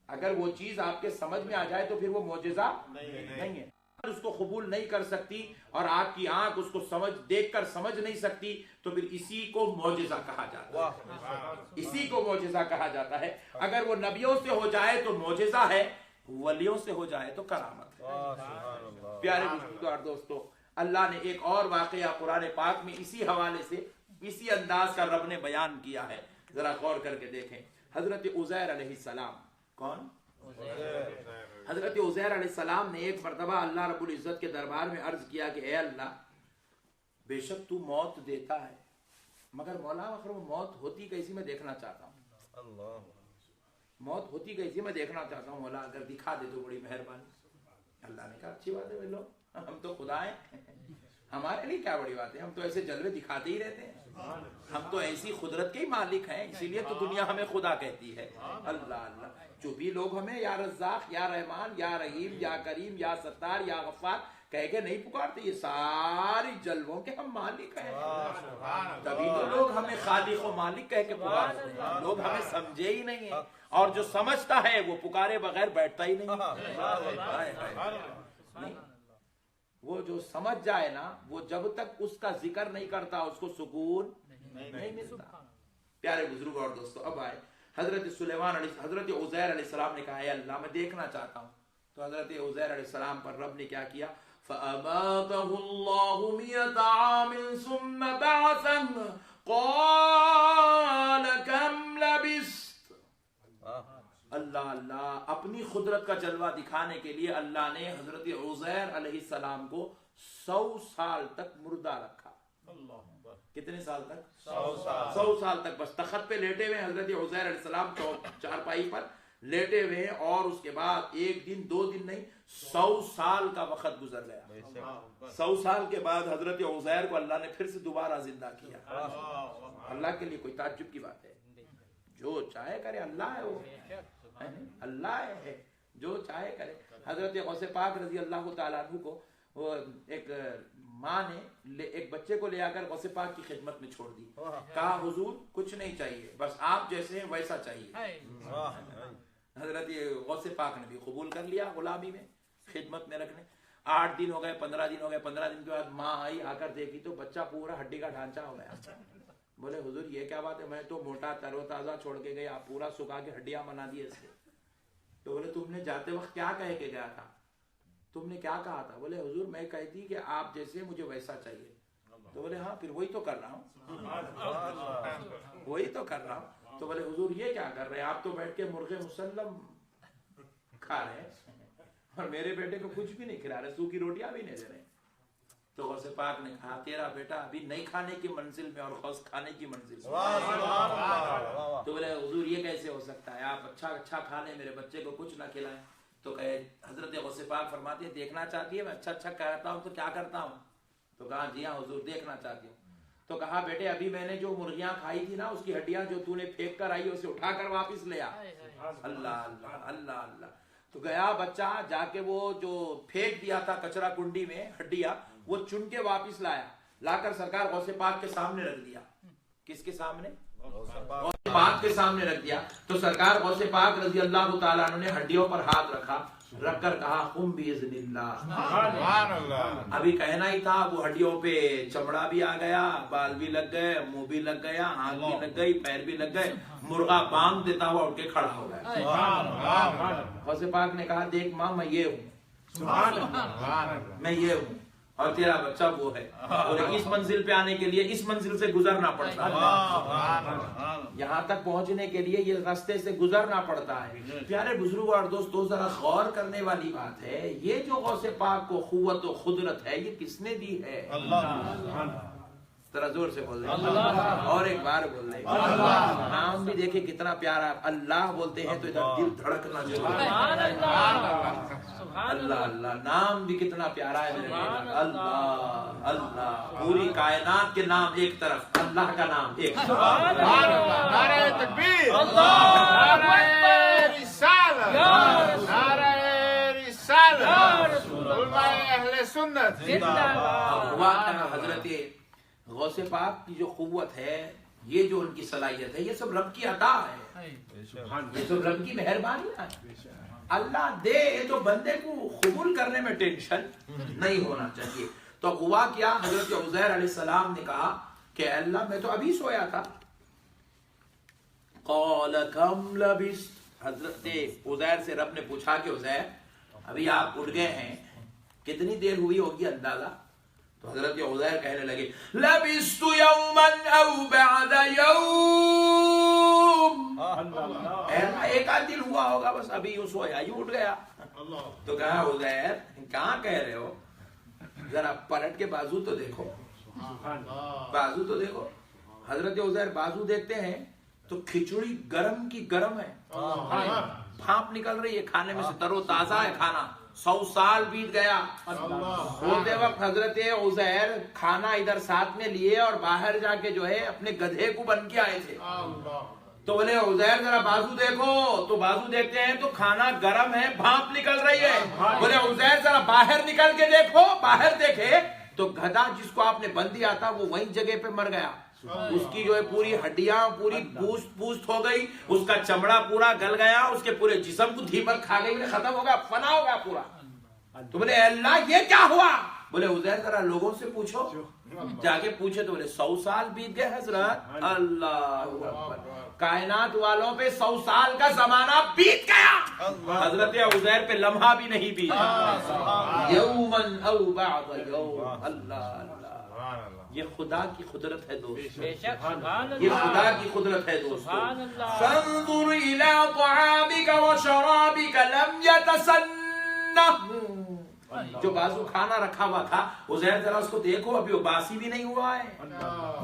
اگر وہ چیز آپ کے سمجھ میں آ جائے تو پھر وہ معجزہ نہیں ہے، اس کو قبول نہیں کر سکتی اور آپ کی آنکھ اس کو دیکھ کر سمجھ نہیں سکتی، تو پھر اسی کو معجزہ کہا جاتا ہے، اسی کو معجزہ کہا جاتا ہے۔ اگر وہ نبیوں سے ہو جائے تو معجزہ ہے، ولیوں سے ہو جائے تو کرامت ہے۔ پیارے بزرگوار دوستو، اللہ نے ایک اور واقعہ قرآن پاک میں اسی حوالے سے اسی انداز کا رب نے بیان کیا ہے، ذرا غور کر کے دیکھیں۔ حضرت عزیر علیہ السلام، کون؟ حضرت عزیر علیہ السلام نے ایک مرتبہ اللہ رب العزت کے دربار میں عرض کیا کہ اے اللہ، بے شک تو موت دیتا ہے، مگر مولا آخر وہ موت ہوتی کیسی میں دیکھنا چاہتا ہوں، موت ہوتی کیسی میں دیکھنا چاہتا ہوں، مولا اگر دکھا دے تو بڑی مہربانی۔ اللہ نے کہا اچھی بات ہے بھلو، ہم تو خدا ہیں، ہمارے لیے کیا بڑی بات ہے، ہم تو ایسے جلوے دکھاتے ہی رہتے ہیں، ہم تو ایسی قدرت کے ہی مالک ہیں، اسی لیے تو دنیا ہمیں خدا کہتی ہے۔ اللہ اللہ، جو بھی لوگ ہمیں یا رزاق یا رحمان یا رحیم یا کریم یا ستار یا غفار کہہ کے نہیں پکارتے، یہ ساری جلووں کے ہم مالک ہیں، تبھی تو لوگ ہمیں خالق و مالک کہہ کے پکارتے ہیں۔ لوگ ہمیں سمجھے ہی نہیں ہیں، اور جو سمجھتا ہے وہ پکارے بغیر بیٹھتا ہی نہیں۔ وہ جو سمجھ جائے نا، وہ جب تک اس کا ذکر نہیں کرتا اس کو سکون نہیں ملتا۔ پیارے بزرگ اور دوستو، اب آئے حضرت عزیر علیہ السلام نے کہا اے اللہ میں دیکھنا چاہتا ہوں، تو حضرت عزیر علیہ السلام پر رب نے کیا کیا؟ فَأَمَاتَهُ اللَّهُ 100 عَامٍ ثُمَّ بَعَثَهُ قَالَ كَمْ لَبِثْتَ۔ اللہ اللہ، اپنی قدرت کا جلوہ دکھانے کے لیے اللہ نے حضرت عزیر علیہ السلام کو 100 سال تک مردہ رکھا۔ کتنے سال تک؟ 100 سال تک، بس تخت پہ لیٹے ہوئے حضرت عزیر علیہ السلام چارپائی پر لیٹے ہوئے، اور اس کے بعد ایک دن 2 دن نہیں، 100 سال کا وقت گزر گیا۔ 100 سال کے بعد حضرت عزیر کو اللہ نے پھر سے دوبارہ زندہ کیا۔ اللہ کے لیے کوئی تعجب کی بات ہے؟ جو چاہے کرے، اللہ ہے، وہ اللہ ہے، جو چاہے کرے۔ حضرت غوث پاک رضی اللہ تعالیٰ عنہ کو وہ ایک ماں نے ایک بچے کو لے آ کر غوث پاک کی خدمت میں چھوڑ دی، کہا حضور کچھ نہیں چاہیے، بس آپ جیسے ہیں ویسا چاہیے۔ حضرت غوث پاک نے بھی قبول کر لیا غلامی میں، خدمت میں رکھنے۔ 8 دن ہو گئے، 15 دن ہو گئے، 15 دن کے بعد ماں آئی، آ کر دیکھی تو بچہ پورا ہڈی کا ڈھانچہ ہو گیا۔ بولے حضور یہ کیا بات ہے، میں تو موٹا تر و تازہ چھوڑ کے گیا، آپ پورا سکھا کے ہڈیاں بنا دی اس کے۔ تو بولے تم نے جاتے وقت کیا کہہ کے گیا تھا، تم نے کیا کہا تھا؟ بولے حضور میں کہتی کہ آپ جیسے مجھے ویسا چاہیے۔ تو بولے ہاں پھر وہی تو کر رہا ہوں، وہی تو کر رہا ہوں۔ تو بولے حضور یہ کیا کر رہے ہیں، آپ تو بیٹھ کے مرغ مسلم کھا رہے ہیں اور میرے بیٹے کو کچھ بھی نہیں کھلا رہے، سوکھی روٹیاں بھی نہیں دے رہے۔ تو غوث پاک نے کہا تیرا بیٹا ابھی نہیں کھانے کی منزل میں اور غوث کھانے کی منزل میں۔ تو بولے حضور یہ کیسے ہو سکتا ہے، آپ اچھا کھا لیں، میرے بچے کو کچھ نہ کھلائیں۔ تو کہے حضرت غوث پاک فرماتے ہیں دیکھنا چاہتی ہے میں اچھا کہتا ہوں تو کیا کرتا ہوں؟ تو کہا جی ہاں حضور دیکھنا چاہتی ہوں۔ تو کہا بیٹے ابھی میں نے جو مرغیاں کھائی تھی نا، اس کی ہڈیاں جو تو نے پھینک کر آئی اسے اٹھا کر واپس لے آ۔ اللہ اللہ اللہ اللہ۔ تو گیا بچہ جا کے وہ جو پھینک دیا تھا کچرا کنڈی میں ہڈیاں، وہ چن کے واپس لایا، لا کر سرکار غوث پاک کے سامنے رکھ دیا۔ کس کے سامنے؟ غوث پاک کے سامنے رکھ دیا۔ تو سرکار غوث پاک رضی اللہ تعالیٰ عنہ نے ہڈیوں پر ہاتھ رکھا، رکھ کر کہا قم باذن اللہ۔ ابھی کہنا ہی تھا، وہ ہڈیوں پہ چمڑا بھی آ گیا، بال بھی لگ گئے، منہ بھی لگ گیا، آنکھ بھی لگ گئی، پیر بھی لگ گئے، مرغا بانگ دیتا ہوا اٹھ کے کھڑا ہو گیا۔ غوث پاک نے کہا دیکھ ماں میں یہ ہوں، میں یہ ہوں، اور تیرا بچہ وہ ہے، اور اس منزل پہ آنے کے لیے اس منزل سے گزرنا پڑتا ہے، یہاں تک پہنچنے کے لیے یہ راستے سے گزرنا پڑتا ہے۔ پیارے بزرگوں اور دوستوں ذرا غور کرنے والی بات ہے، یہ جو غوث پاک کو قوت و قدرت ہے یہ کس نے دی ہے؟ ذرا زور سے بول دیں اور ایک بار بول دیں۔ نام بھی دیکھیں کتنا پیارا، اللہ بولتے ہیں تو ادھر دل دھڑکنا ضرور ہے۔ اللہ اللہ، نام بھی کتنا پیارا ہے میرے اللہ اللہ۔ پوری کائنات کے نام ایک طرف، اللہ کا نام ایک طرف۔ نعرہ تکبیر، نعرہ رسالت، نعرہ رسالت، علماء اہل سنت۔ ہوا حضرت غوث پاک کی جو قوت ہے، یہ جو ان کی صلاحیت ہے، یہ سب رب کی عطا ہے، یہ سب رب کی مہربانی ہے۔ اللہ دے تو بندے کو قبول کرنے میں ٹینشن نہیں ہونا چاہیے۔ تو ہوا کیا، حضرت عزیر علیہ السلام نے کہا کہ اللہ میں تو ابھی سویا تھا۔ قال کم لبثت، حضرت عزیر سے رب نے پوچھا کہ عزیر ابھی آپ اٹھ گئے ہیں، کتنی دیر ہوئی ہوگی اندازہ؟ تو حضرت عزیر کہنے لگے لبثت یوما او بعد یوم، ایک آدھ دن ہوا ہوگا، بس ابھی یوں سویا یوں اٹھ گیا۔ تو کہا عزیر کہاں کہہ رہے ہو، ذرا پلٹ کے بازو تو دیکھو، بازو تو دیکھو۔ حضرت عزیر بازو دیکھتے ہیں تو کھچڑی گرم کی گرم ہے، بھاپ نکل رہی ہے کھانے میں سے، تر و تازہ ہے کھانا۔ 100 سال بیت گیا، ہوتے وقت حضرت عزیر کھانا ادھر ساتھ میں لیے اور باہر جا کے جو ہے اپنے گدھے کو بن کے آئے تھے۔ تو بولے عزیر ذرا بازو دیکھو، تو بازو دیکھتے ہیں تو کھانا گرم ہے، بھاپ نکل رہی ہے۔ بولے عزیر ذرا باہر نکل کے دیکھو، باہر دیکھے تو گدھا جس کو آپ نے بند دیا تھا وہ وہیں جگہ پہ مر گیا، اس کی جو ہے پوری ہڈیاں پوری پوست ہو گئی، اس کا چمڑا پورا گل گیا، اس کے پورے جسم کو دھیمک کھا گئی، ختم ہو گیا، فنا ہو گیا پورا۔ تو بولے اے اللہ یہ کیا ہوا؟ بولے عزیر ذرا لوگوں سے پوچھو، جا کے پوچھے تو بولے 100 سال بیت گئے حضرت۔ اللہ اکبر، کائنات والوں پہ 100 سال کا زمانہ بیت گیا، حضرت عزیر پہ لمحہ بھی نہیں بیتا۔ یومن او بعد یوم، اللہ یہ خدا کی قدرت ہے دوستو، یہ خدا کی قدرت ہے دوستو۔ فانظر الى طعامك وشرابك لم يتسنه، جو بازو کھانا رکھا ہوا تھا عزیر ذرا اس کو دیکھو ابھی وہ باسی بھی نہیں ہوا ہے۔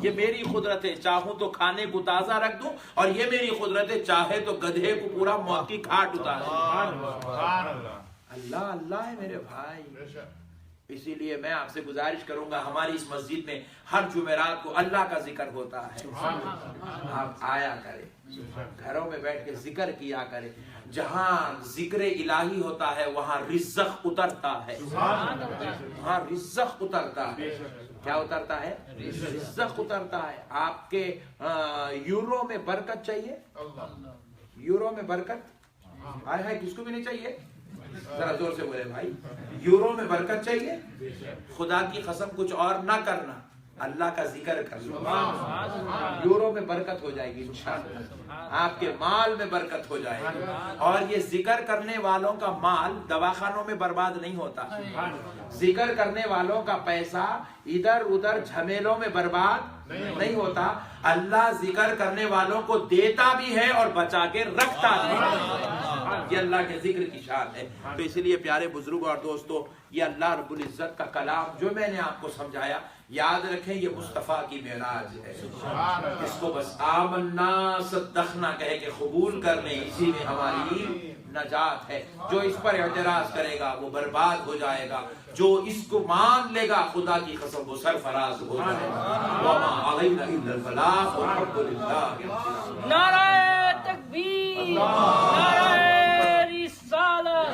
یہ میری قدرت ہے، چاہوں تو کھانے کو تازہ رکھ دوں، اور یہ میری قدرت ہے چاہے تو گدھے کو پورا موت کی کھاٹ اتار دوں۔ اللہ اللہ ہے میرے بھائی۔ اسی لیے میں آپ سے گزارش کروں گا، ہماری اس مسجد میں ہر جمعرات کو اللہ کا ذکر ہوتا ہے، آپ آیا کریں، گھروں میں بیٹھ کے ذکر کیا کریں۔ جہاں ذکر الہی ہوتا ہے وہاں رزق اترتا ہے، وہاں رزق اترتا ہے۔ کیا اترتا ہے؟ رزق اترتا ہے۔ آپ کے یورو میں برکت چاہیے، یورو میں برکت آئے ہے، کس کو بھی نہیں چاہیے؟ ذرا زور سے بولے بھائی، یورو میں برکت چاہیے؟ خدا کی قسم کچھ اور نہ کرنا، اللہ کا ذکر کر لو، یورو میں برکت ہو جائے گی انشاءاللہ، آپ کے مال میں برکت ہو جائے گی۔ اور یہ ذکر کرنے والوں کا مال دواخانوں میں برباد نہیں ہوتا، ذکر کرنے والوں کا پیسہ ادھر ادھر جھمیلوں میں برباد نہیں ہوتا، اللہ ذکر کرنے والوں کو دیتا بھی ہے اور بچا کے رکھتا بھی ہے۔ یہ اللہ کے ذکر کی شان ہے۔ تو اس لیے پیارے بزرگوں اور دوستو، یہ اللہ رب العزت کا کلام جو میں نے آپ کو سمجھایا، یاد رکھیں یہ مصطفیٰ کی معراج ہے، اس کو بس آمنا صدقنا کہہ کے قبول کر لیں، اسی میں ہماری نجات ہے۔ جو اس پر اعتراض کرے گا وہ برباد ہو جائے گا، جو اس کو مان لے گا خدا کی قسم وہ سرفراز ہو جائے گا۔ وما علینا الا الفلاح والحمد للہ۔ نعرہ تکبیر، نعرہ رسالت،